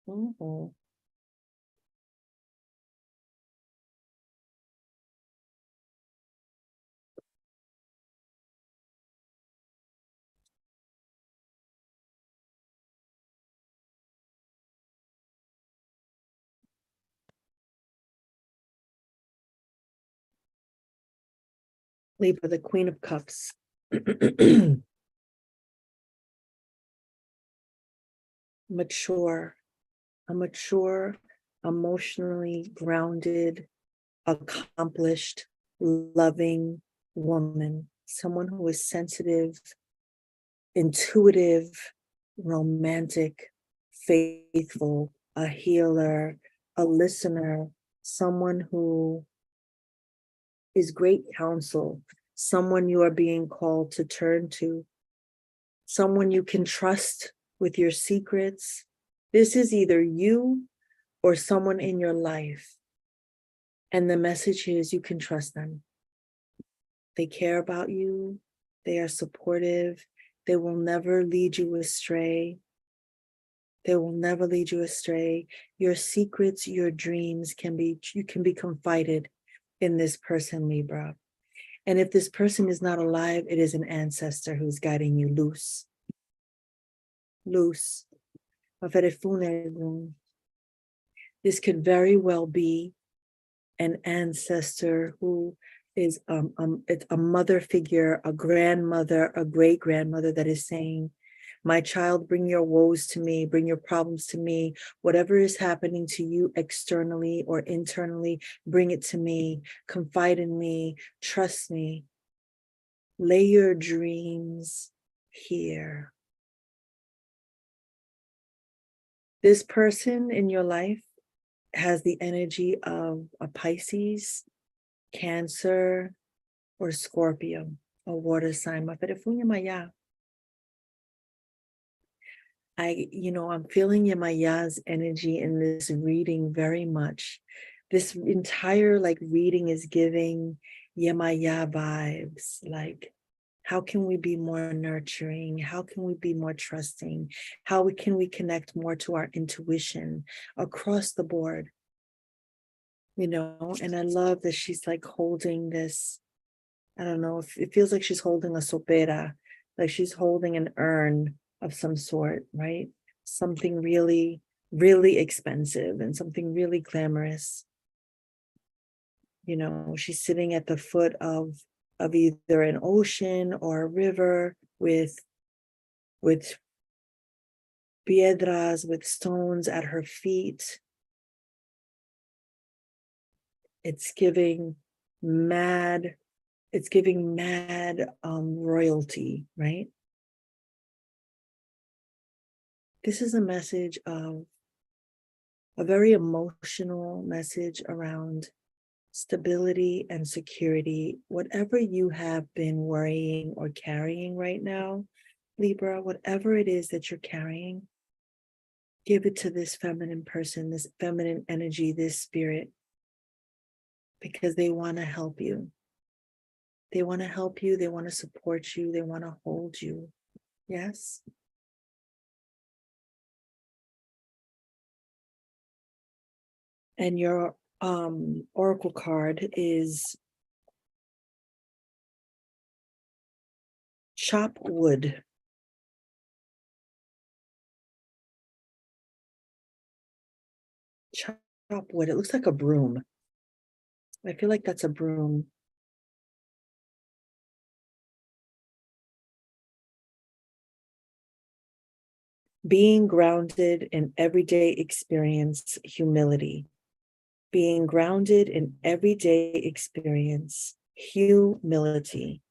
Mm-hmm. Libra, the Queen of Cups. Mature, a mature, emotionally grounded, accomplished, loving woman, someone who is sensitive, intuitive, romantic, faithful, a healer, a listener, someone who is great counsel, someone you are being called to turn to, someone you can trust with your secrets. This is either you or someone in your life. And the message is you can trust them. They care about you. They are supportive. They will never lead you astray. They will never lead you astray. Your secrets, your dreams you can be confided in this person, Libra. And if this person is not alive, it is an ancestor who's guiding you loose. Loose. This could very well be an ancestor who is it's a mother figure, a grandmother, a great grandmother that is saying, my child, bring your woes to me, bring your problems to me. Whatever is happening to you externally or internally, bring it to me. Confide in me. Trust me. Lay your dreams here. This person in your life has the energy of a Pisces, Cancer, or Scorpio, a water sign. I'm feeling Yemaya's energy in this reading very much. This entire reading is giving Yemaya vibes. Like, how can we be more nurturing? How can we be more trusting? Can we connect more to our intuition across the board? And I love that she's holding this, I don't know, if it feels like she's holding a sopera, like she's holding an urn of some sort, right? Something really really expensive and something really glamorous. You know, she's sitting at the foot of either an ocean or a river with piedras, with stones at her feet. It's giving mad, royalty, right? This is a message of a very emotional message around stability and security. Whatever you have been worrying or carrying right now, Libra, whatever it is that you're carrying, give it to this feminine person, this feminine energy, this spirit, because they want to help you. They want to help you. They want to support you. They want to hold you. Yes. And your oracle card is chop wood. Chop wood. It looks like a broom. I feel like that's a broom. Being grounded in everyday experience, humility. Being grounded in everyday experience, humility.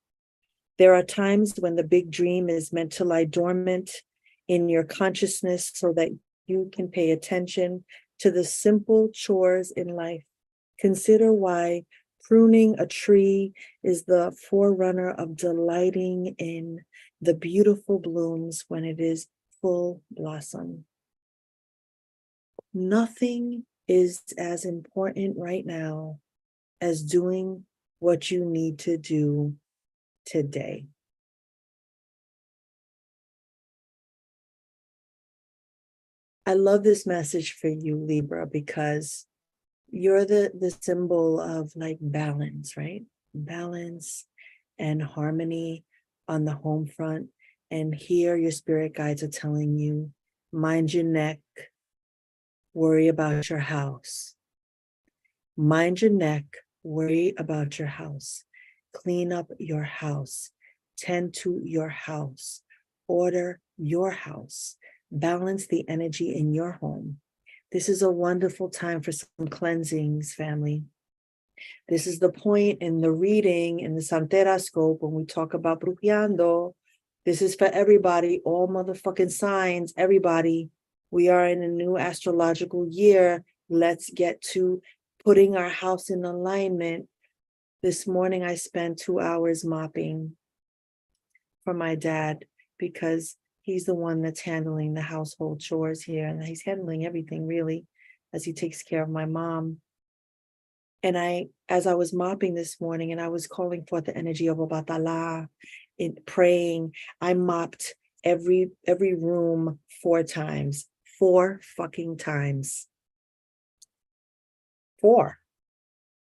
There are times when the big dream is meant to lie dormant in your consciousness so that you can pay attention to the simple chores in life. Consider why pruning a tree is the forerunner of delighting in the beautiful blooms when it is full blossom. Nothing is as important right now as doing what you need to do today. I love this message for you, Libra, because you're the symbol of like balance, right? Balance and harmony on the home front. And here your spirit guides are telling you, mind your neck, worry about your house. Mind your neck, worry about your house. Clean up your house. Tend to your house. Order your house. Balance the energy in your home. This is a wonderful time for some cleansings, family. This is the point in the reading in the Santerascope when we talk about brujeando. This is for everybody, all motherfucking signs, everybody. We are in a new astrological year. Let's get to putting our house in alignment. This morning, I spent 2 hours mopping for my dad because he's the one that's handling the household chores here, and he's handling everything really as he takes care of my mom. And as I was mopping this morning and I was calling forth the energy of Obatala, in praying, I mopped every room 4 times, 4 fucking times. 4.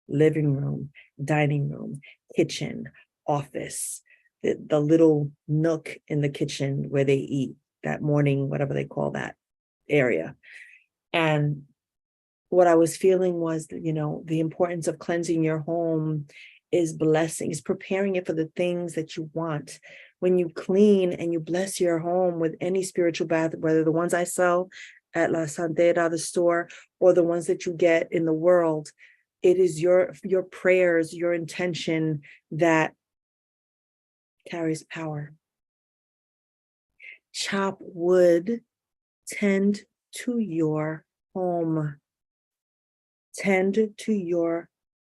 Living room, dining room, kitchen, office, the little nook in the kitchen where they eat that morning, whatever they call that area. And what I was feeling was, the importance of cleansing your home is blessing, is preparing it for the things that you want. When you clean and you bless your home with any spiritual bath, whether the ones I sell at La Santera, the store, or the ones that you get in the world, it is your prayers, your intention that carries power. Chop wood, tend to your home. Tend to your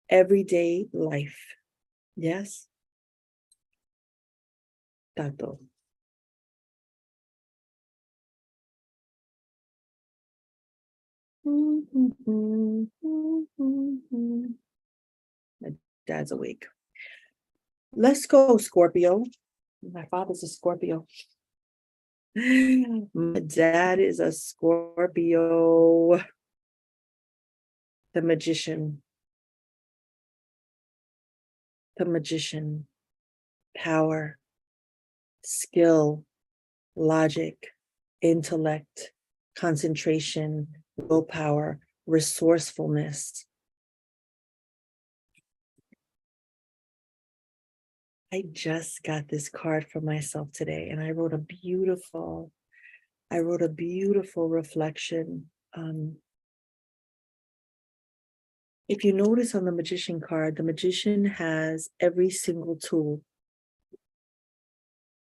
everyday life. Yes? Tato. My dad's awake. Let's go, Scorpio. My father's a Scorpio. My dad is a Scorpio. The magician. The magician. Power, skill, logic, intellect, concentration, willpower, resourcefulness. I just got this card for myself today, and I wrote a beautiful reflection. If you notice on the magician card, the magician has every single tool: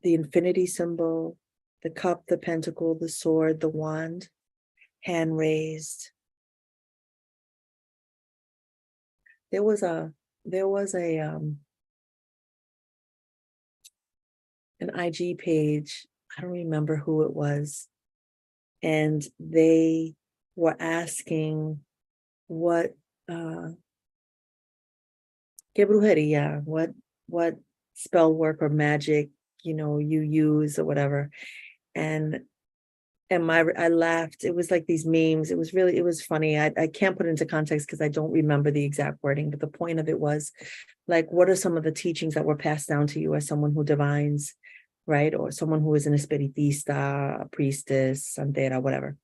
the infinity symbol, the cup, the pentacle, the sword, the wand, hand raised. There was a an IG page, I don't remember who it was, and they were asking what que brujeria, what spell work or magic, you use or whatever. And I laughed. It was like these memes. It was funny. I can't put it into context because I don't remember the exact wording, but the point of it was like, what are some of the teachings that were passed down to you as someone who divines, right? Or someone who is an espiritista, a priestess, santera, whatever.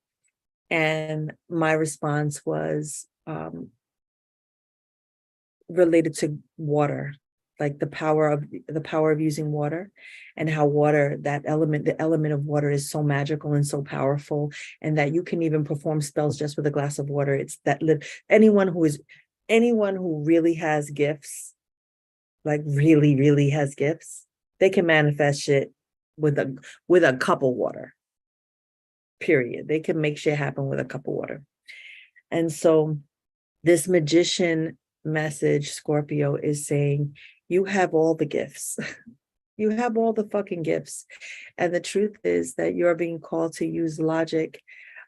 And my response was related to water, like the power of using water, and how water, the element of water is so magical and so powerful, and that you can even perform spells just with a glass of water. It's that anyone who really has gifts, like really, really has gifts, they can manifest shit with a cup of water. Period. They can make shit happen with a cup of water. And so this magician message, Scorpio, is saying you have all the gifts. You have all the fucking gifts. And the truth is that you're being called to use logic,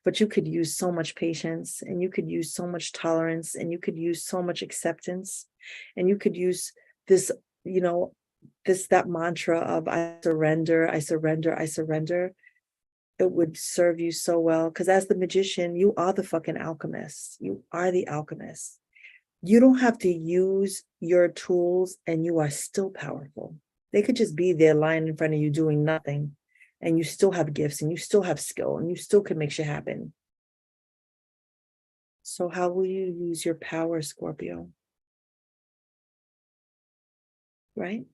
but you could use so much patience, and you could use so much tolerance, and you could use so much acceptance, and you could use this, that mantra of I surrender, I surrender, I surrender. It would serve you so well, because as the magician, you are the fucking alchemist. You are the alchemist. You don't have to use your tools, and you are still powerful. They could just be there lying in front of you doing nothing, and you still have gifts, and you still have skill, and you still can make shit happen. So how will you use your power, Scorpio? Right?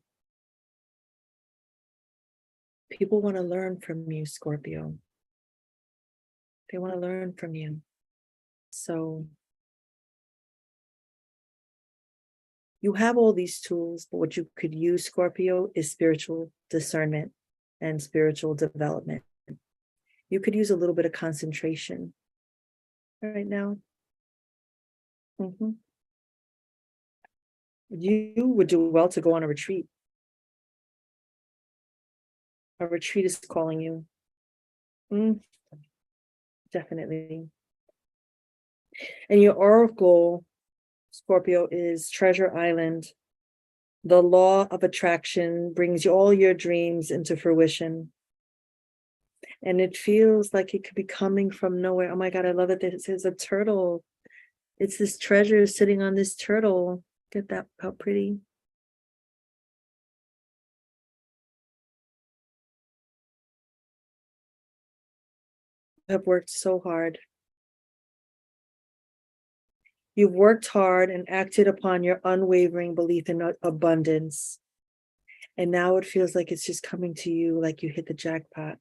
People want to learn from you, Scorpio. They want to learn from you. So you have all these tools, but what you could use, Scorpio, is spiritual discernment and spiritual development. You could use a little bit of concentration right now. You would do well to go on a retreat. A retreat is calling you. Definitely. And your oracle, Scorpio, is Treasure Island. The law of attraction brings all your dreams into fruition. And it feels like it could be coming from nowhere. Oh my God, I love it. There's a turtle. It's this treasure sitting on this turtle. Get that, how pretty. I've worked so hard. You've worked hard and acted upon your unwavering belief in abundance. And now it feels like it's just coming to you, like you hit the jackpot,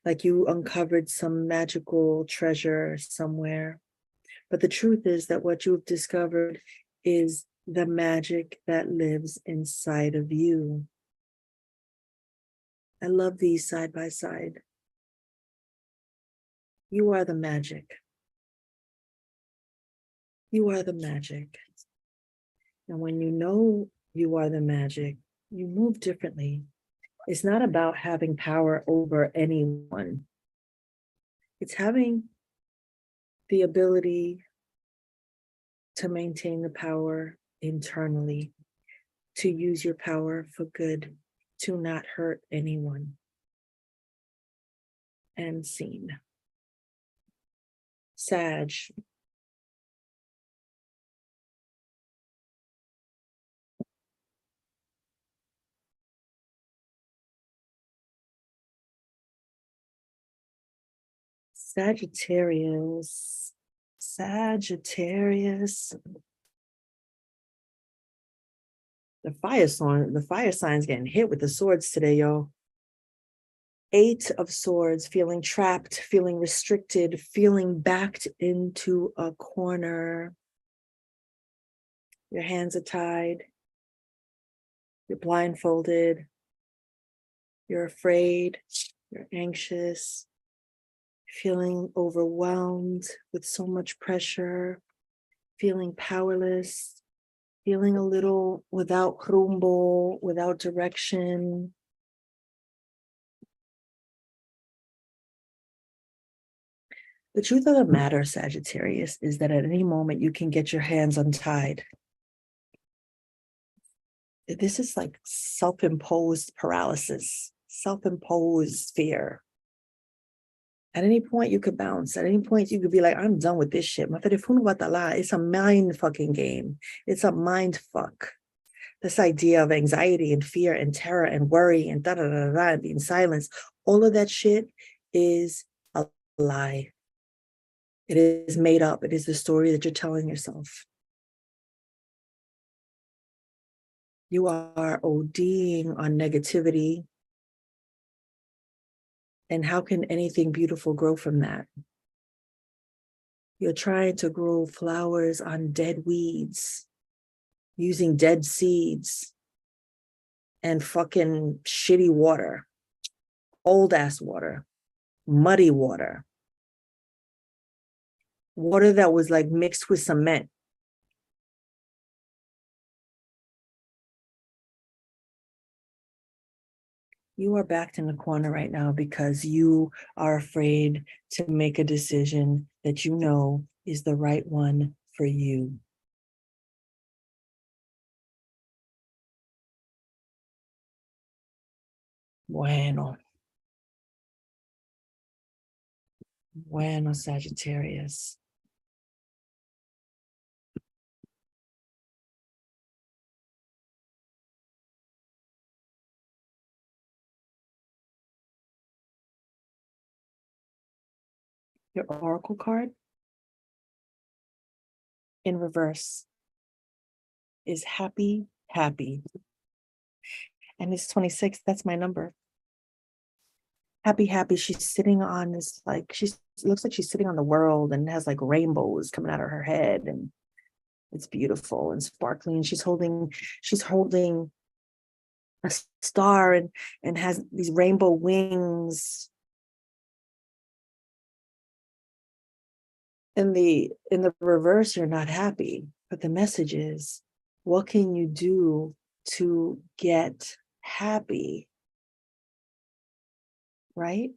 like you uncovered some magical treasure somewhere. But the truth is that what you've discovered is the magic that lives inside of you. I love these side by side. You are the magic. You are the magic. And when you know you are the magic, you move differently. It's not about having power over anyone. It's having the ability to maintain the power internally, to use your power for good, to not hurt anyone. And seen. Sag. Sagittarius. Sagittarius. The fire sign's getting hit with the swords today, y'all. 8 of Swords, feeling trapped, feeling restricted, feeling backed into a corner. Your hands are tied. You're blindfolded. You're afraid. You're anxious. Feeling overwhelmed with so much pressure. Feeling powerless. Feeling a little without rumbo, without direction. The truth of the matter, Sagittarius, is that at any moment you can get your hands untied. This is like self-imposed paralysis, self-imposed fear. At any point you could bounce. At any point you could be like, I'm done with this shit. It's a mind fucking game. It's a mind fuck. This idea of anxiety and fear and terror and worry and da da da da and being silenced, all of that shit is a lie. It is made up. It is the story that you're telling yourself. You are ODing on negativity. And how can anything beautiful grow from that? You're trying to grow flowers on dead weeds, using dead seeds and fucking shitty water, old ass water, muddy water, water that was like mixed with cement. You are backed in the corner right now because you are afraid to make a decision that you know is the right one for you. Bueno, Sagittarius. Your oracle card in reverse is happy, happy. And it's 26. That's my number. Happy, happy. She's sitting on this, like, looks like she's sitting on the world and has like rainbows coming out of her head. And it's beautiful and sparkling. She's holding a star and has these rainbow wings. In the reverse, you're not happy. But the message is, what can you do to get happy? Right?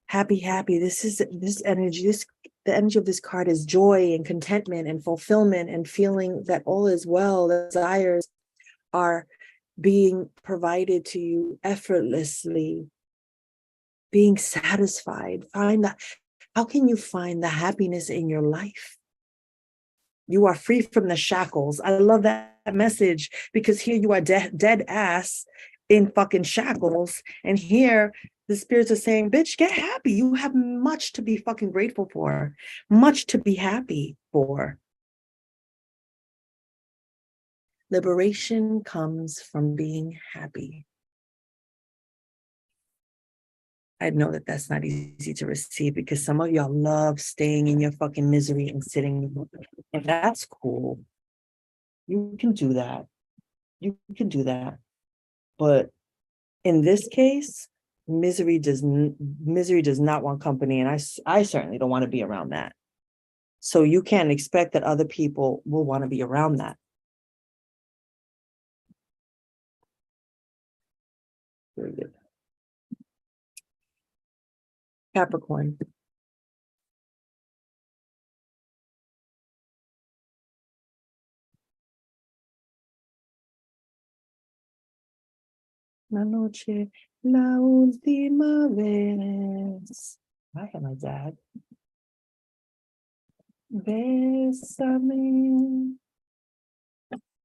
Happy, happy. This energy, the energy of this card is joy and contentment and fulfillment and feeling that all is well. The desires are being provided to you effortlessly, being satisfied. How can you find the happiness in your life? You are free from the shackles. I love that message because here you are dead ass in fucking shackles. And here the spirits are saying, bitch, get happy. You have much to be fucking grateful for, much to be happy for. Liberation comes from being happy. I know that that's not easy to receive because some of y'all love staying in your fucking misery and sitting, and that's cool. You can do that. You can do that. But in this case, misery does not want company, and I certainly don't want to be around that. So you can't expect that other people will want to be around that. Very good. Capricorn. La noche, la última vez. I have my dad. Bésame,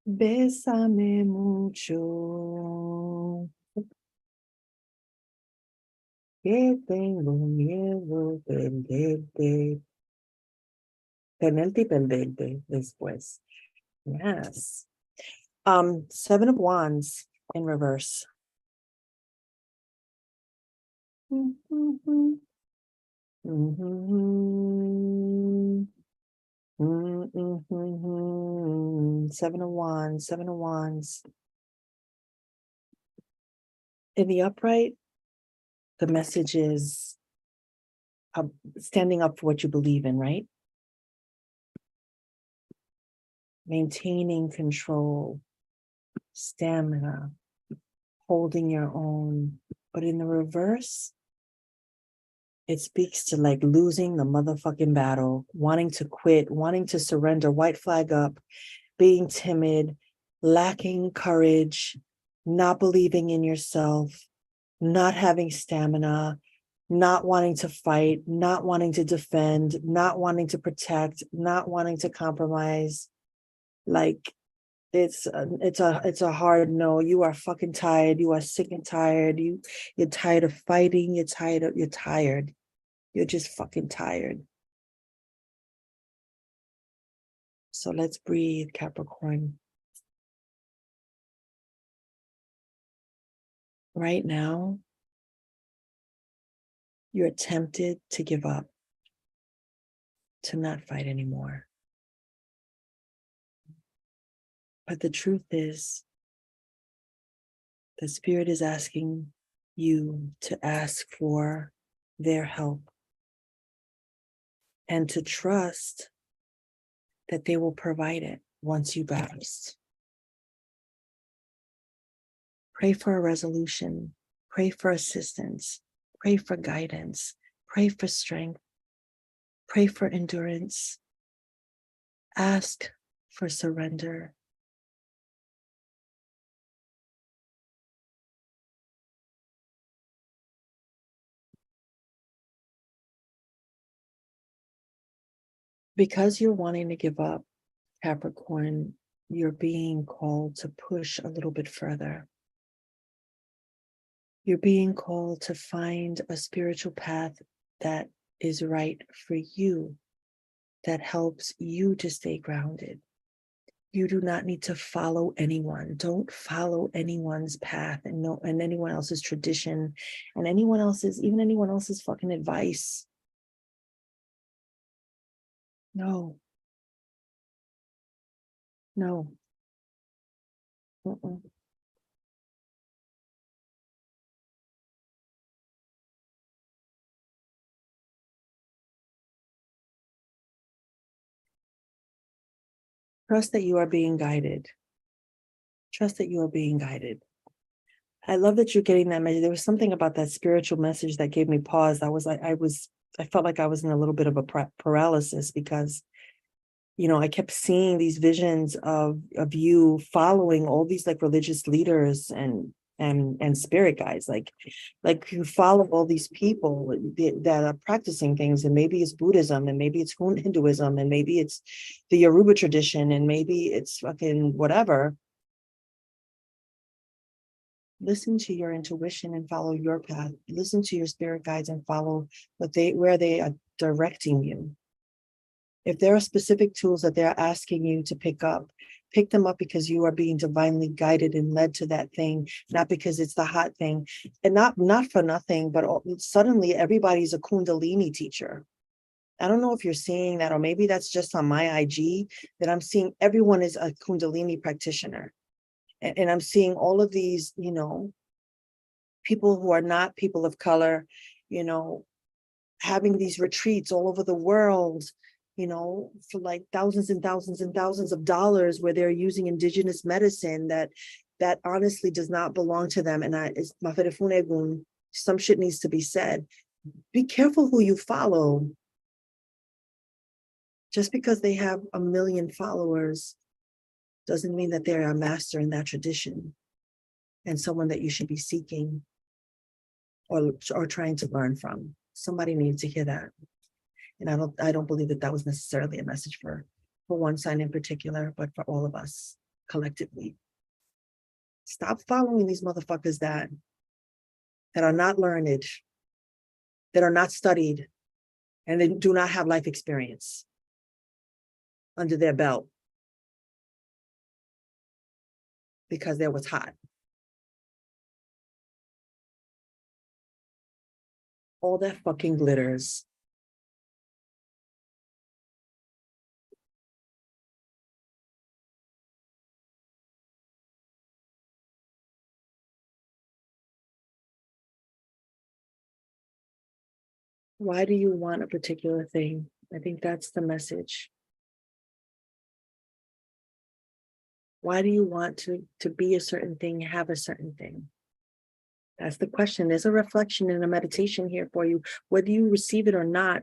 bésame mucho. Que tengo miedo perderte. Tenerte y perderte después. Yes. Seven of Wands in reverse. Mhm. Mhm. Seven of Wands, Seven of Wands. In the upright, the message is standing up for what you believe in, right? Maintaining control, stamina, holding your own. But in the reverse, it speaks to like losing the motherfucking battle, wanting to quit, wanting to surrender, white flag up, being timid, lacking courage, not believing in yourself, not having stamina, not wanting to fight, not wanting to defend, not wanting to protect, not wanting to compromise. Like it's a hard no. You are fucking tired. You are sick and tired. You're tired of fighting. You're tired. You're just fucking tired. So let's breathe, Capricorn. Right now, you're tempted to give up, to not fight anymore. But the truth is, the spirit is asking you to ask for their help and to trust that they will provide it once you fast. Pray for a resolution, pray for assistance, pray for guidance, pray for strength, pray for endurance, ask for surrender. Because you're wanting to give up, Capricorn, you're being called to push a little bit further. You're being called to find a spiritual path that is right for you, that helps you to stay grounded. You do not need to follow anyone. Don't follow anyone's path and anyone else's tradition and anyone else's fucking advice. No, no. Mm-mm. Trust that you are being guided. Trust that you are being guided. I love that you're getting that message. There was something about that spiritual message that gave me pause. I felt like I was in a little bit of a paralysis because, I kept seeing these visions of you following all these like religious leaders and spirit guides, like you follow all these people that are practicing things, and maybe it's Buddhism, and maybe it's Hinduism, and maybe it's the Yoruba tradition, and maybe it's fucking whatever. Listen to your intuition and follow your path. Listen to your spirit guides and follow where they are directing you. If there are specific tools that they're asking you to pick them up because you are being divinely guided and led to that thing, not because it's the hot thing. And not for nothing, but suddenly everybody's a Kundalini teacher. I don't know if you're seeing that, or maybe that's just on my IG, that I'm seeing everyone is a Kundalini practitioner. And I'm seeing all of these, people who are not people of color, you know, having these retreats all over the world, for like thousands and thousands and thousands of dollars, where they're using indigenous medicine that honestly does not belong to them. And it's some shit needs to be said. Be careful who you follow. Just because they have a million followers doesn't mean that they're a master in that tradition and someone that you should be seeking or trying to learn from. Somebody needs to hear that. And I don't believe that was necessarily a message for one sign in particular, but for all of us collectively. Stop following these motherfuckers that are not learned, that are not studied and they do not have life experience under their belt because they was hot. All that fucking glitters. Why do you want a particular thing? I think that's the message. Why do you want to be a certain thing, have a certain thing? That's the question. There's a reflection and a meditation here for you, whether you receive it or not.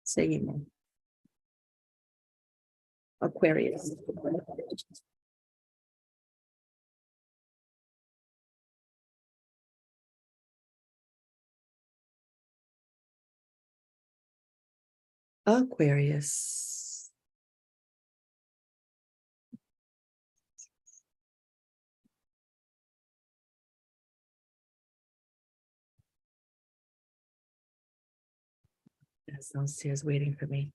Saying Aquarius. Aquarius. That's downstairs waiting for me.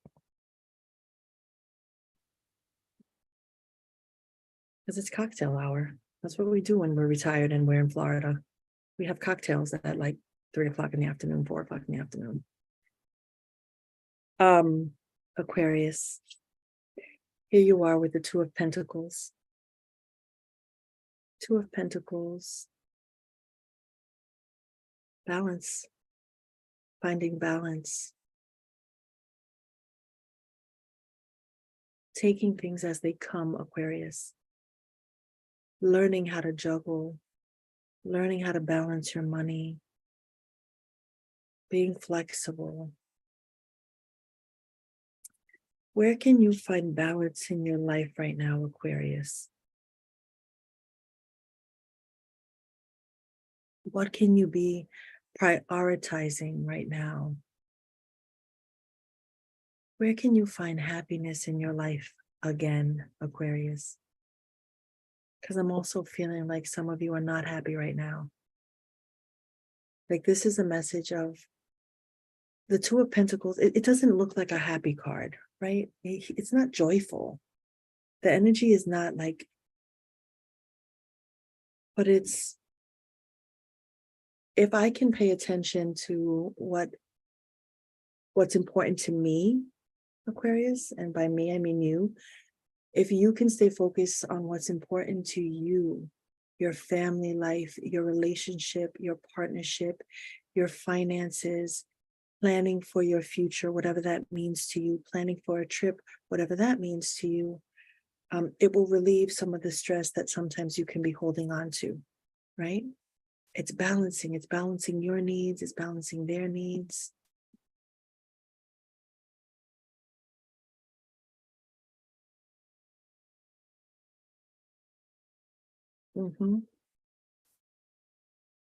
Because it's cocktail hour. That's what we do when we're retired and we're in Florida. We have cocktails at like 3 o'clock in the afternoon, 4 o'clock in the afternoon. Aquarius. Here you are with the Two of Pentacles. Two of Pentacles. Balance. Finding balance. Taking things as they come, Aquarius. Learning how to juggle. Learning how to balance your money. Being flexible. Where can you find balance in your life right now, Aquarius? What can you be prioritizing right now? Where can you find happiness in your life again, Aquarius? Because I'm also feeling like some of you are not happy right now. Like this is a message of the Two of Pentacles. It doesn't look like a happy card, right? It's not joyful. The energy is not like, but it's, if I can pay attention to what's important to me, Aquarius, and by me, I mean you, if you can stay focused on what's important to you, your family life, your relationship, your partnership, your finances, planning for your future, whatever that means to you, planning for a trip, whatever that means to you, it will relieve some of the stress that sometimes you can be holding on to, right? It's balancing your needs, it's balancing their needs.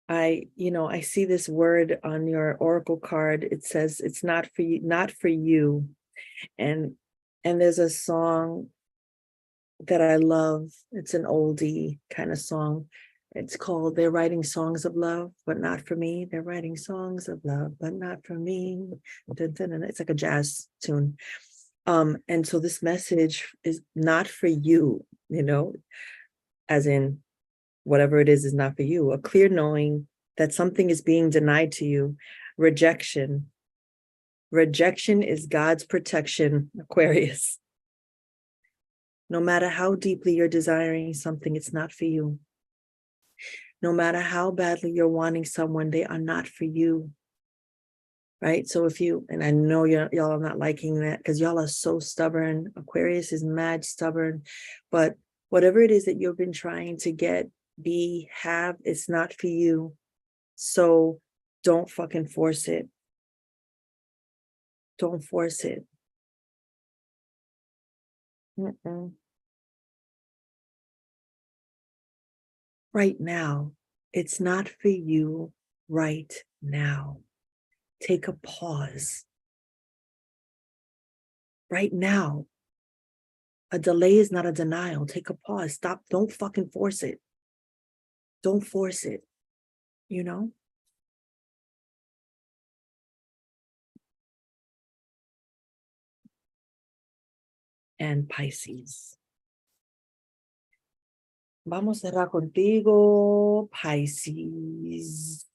I see this word on your oracle card. It says it's not for you, not for you. And there's a song that I love. It's an oldie kind of song. It's called They're Writing Songs of Love, but Not for Me. They're writing songs of love, but not for me. Dun, dun, dun. It's like a jazz tune. And so this message is not for you, as in whatever it is not for you. A clear knowing that something is being denied to you. Rejection. Rejection is God's protection, Aquarius. No matter how deeply you're desiring something, it's not for you. No matter how badly you're wanting someone, they are not for you. Right? So if you, and I know y'all are not liking that because y'all are so stubborn. Aquarius is mad stubborn. But whatever it is that you've been trying to get, have, it's not for you. So don't fucking force it. Don't force it. Right now, it's not for you right now. Take a pause. Right now, a delay is not a denial. Take a pause. Stop. Don't fucking force it. Don't force it. you know? And Pisces. Vamos a cerrar contigo, Pisces.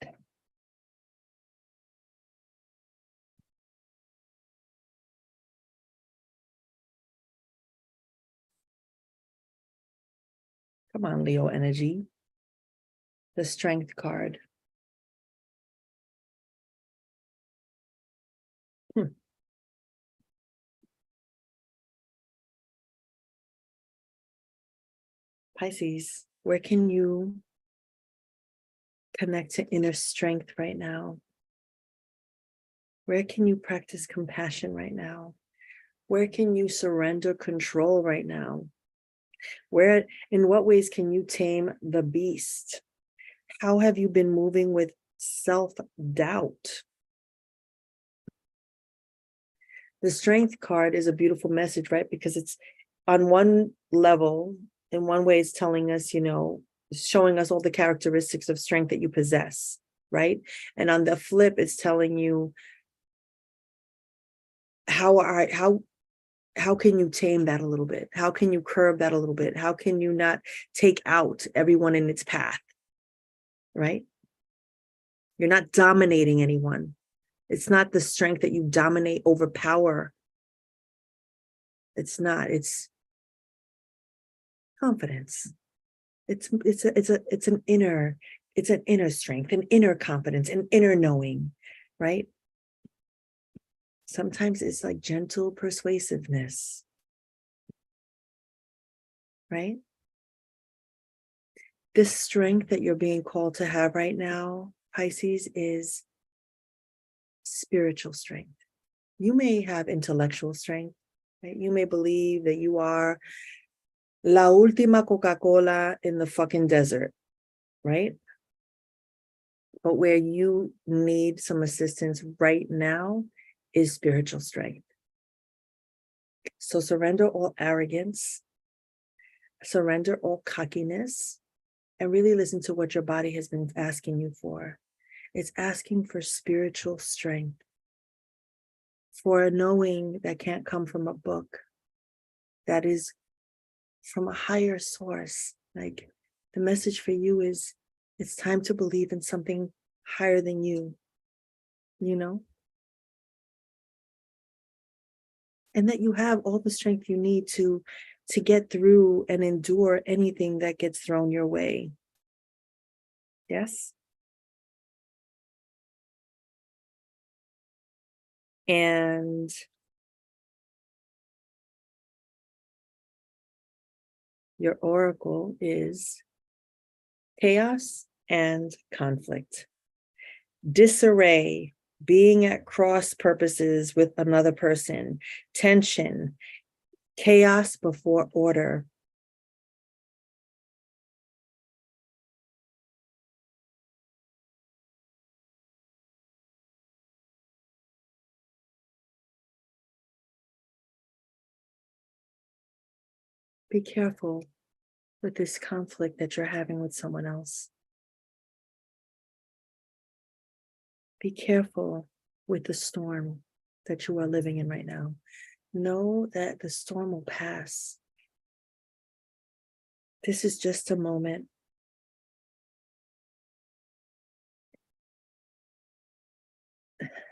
Come on, Leo energy. The Strength card. Pisces, where can you connect to inner strength right now? Where can you practice compassion right now? Where can you surrender control right now? Where, in what ways can you tame the beast? How have you been moving with self-doubt? The Strength card is a beautiful message, right? Because it's on one level, in one way, it's telling us, showing us all the characteristics of strength that you possess, right? And on the flip, it's telling you how can you tame that a little bit? How can you curb that a little bit? How can you not take out everyone in its path, right? You're not dominating anyone. It's not the strength that you dominate, overpower. It's not. It's confidence. It's an inner strength, an inner confidence, an inner knowing, right? Sometimes it's like gentle persuasiveness, right? This strength that you're being called to have right now, Pisces, is spiritual strength. You may have intellectual strength, right? You may believe that you are la última Coca-Cola in the fucking desert, right? But where you need some assistance right now is spiritual strength. So surrender all arrogance, surrender all cockiness, and really listen to what your body has been asking you for. It's asking for spiritual strength, for a knowing that can't come from a book, that is from a higher source. Like, the message for you is, it's time to believe in something higher than you, and that you have all the strength you need to get through and endure anything that gets thrown your way. Yes? And your oracle is chaos and conflict, disarray, being at cross purposes with another person, tension, chaos before order. Be careful with this conflict that you're having with someone else. Be careful with the storm that you are living in right now. Know that the storm will pass. This is just a moment.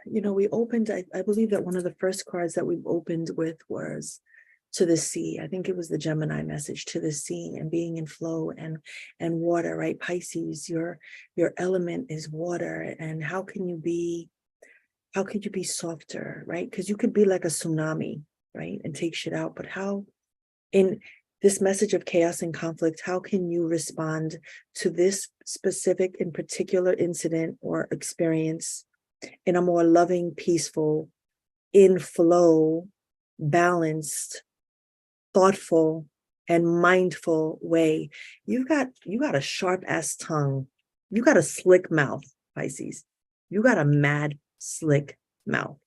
We opened, I believe that one of the first cards that we opened with was to the sea. I think it was the Gemini message, to the sea, and being in flow and water, right? Pisces, your element is water. And how could you be softer, right? Because you could be like a tsunami, right? And take shit out. But how, in this message of chaos and conflict, how can you respond to this specific and particular incident or experience in a more loving, peaceful, in flow, balanced, thoughtful, and mindful way? You got a sharp ass tongue. You got a slick mouth, Pisces. You got a mad slick mouth.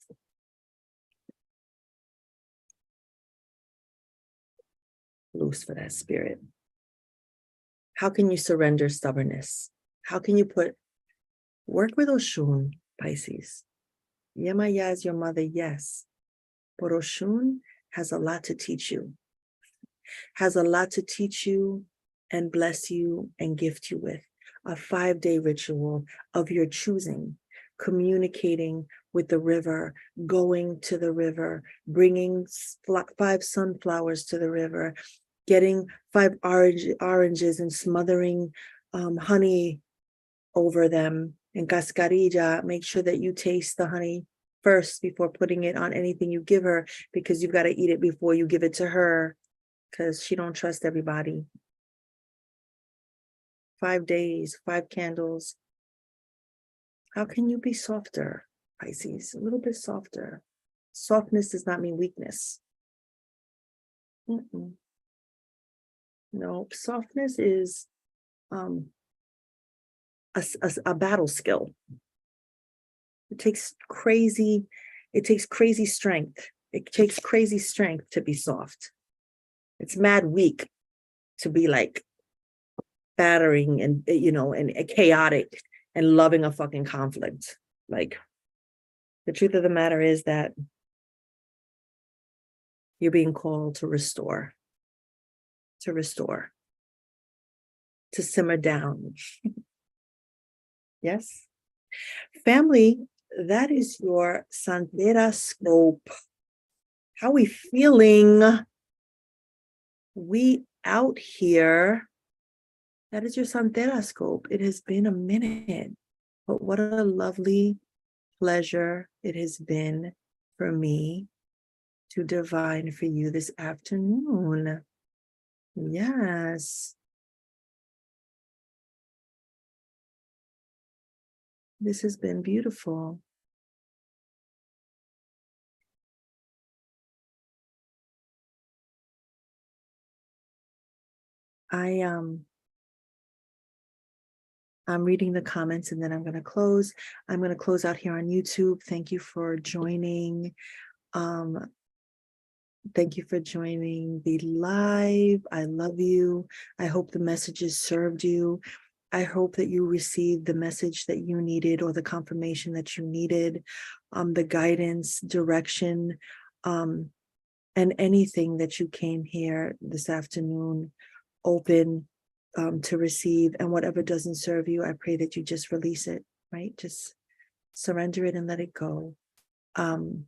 Loose for that spirit. How can you surrender stubbornness? How can you put Work with Oshun, Pisces. Yemaya is your mother, yes. But Oshun has a lot to teach you. Has a lot to teach you and bless you and gift you with. A 5-day ritual of your choosing, communicating with the river, going to the river, bringing 5 sunflowers to the river, getting 5 oranges and smothering honey over them. And cascarilla, make sure that you taste the honey first before putting it on anything you give her, because you've got to eat it before you give it to her, because she don't trust everybody. 5 days, 5 candles. How can you be softer, Pisces? A little bit softer. Softness does not mean weakness. No, softness is a battle skill. It takes crazy strength. It takes crazy strength to be soft. It's mad weak to be like battering and, and chaotic and loving a fucking conflict. Like, the truth of the matter is that you're being called to restore, to simmer down. Yes. Family, that is your Santerascope. How we feeling? We out here. That is your Santerascope. It has been a minute, but what a lovely pleasure it has been for me to divine for you this afternoon. Yes. This has been beautiful. I'm reading the comments and then I'm going to close. I'm going to close out here on YouTube. Thank you for joining. Thank you for joining the live. I love you. I hope the messages served you. I hope that you received the message that you needed, or the confirmation that you needed, the guidance, direction, and anything that you came here this afternoon open to receive. And whatever doesn't serve you, I pray that you just release it, right? Just surrender it and let it go. Enough.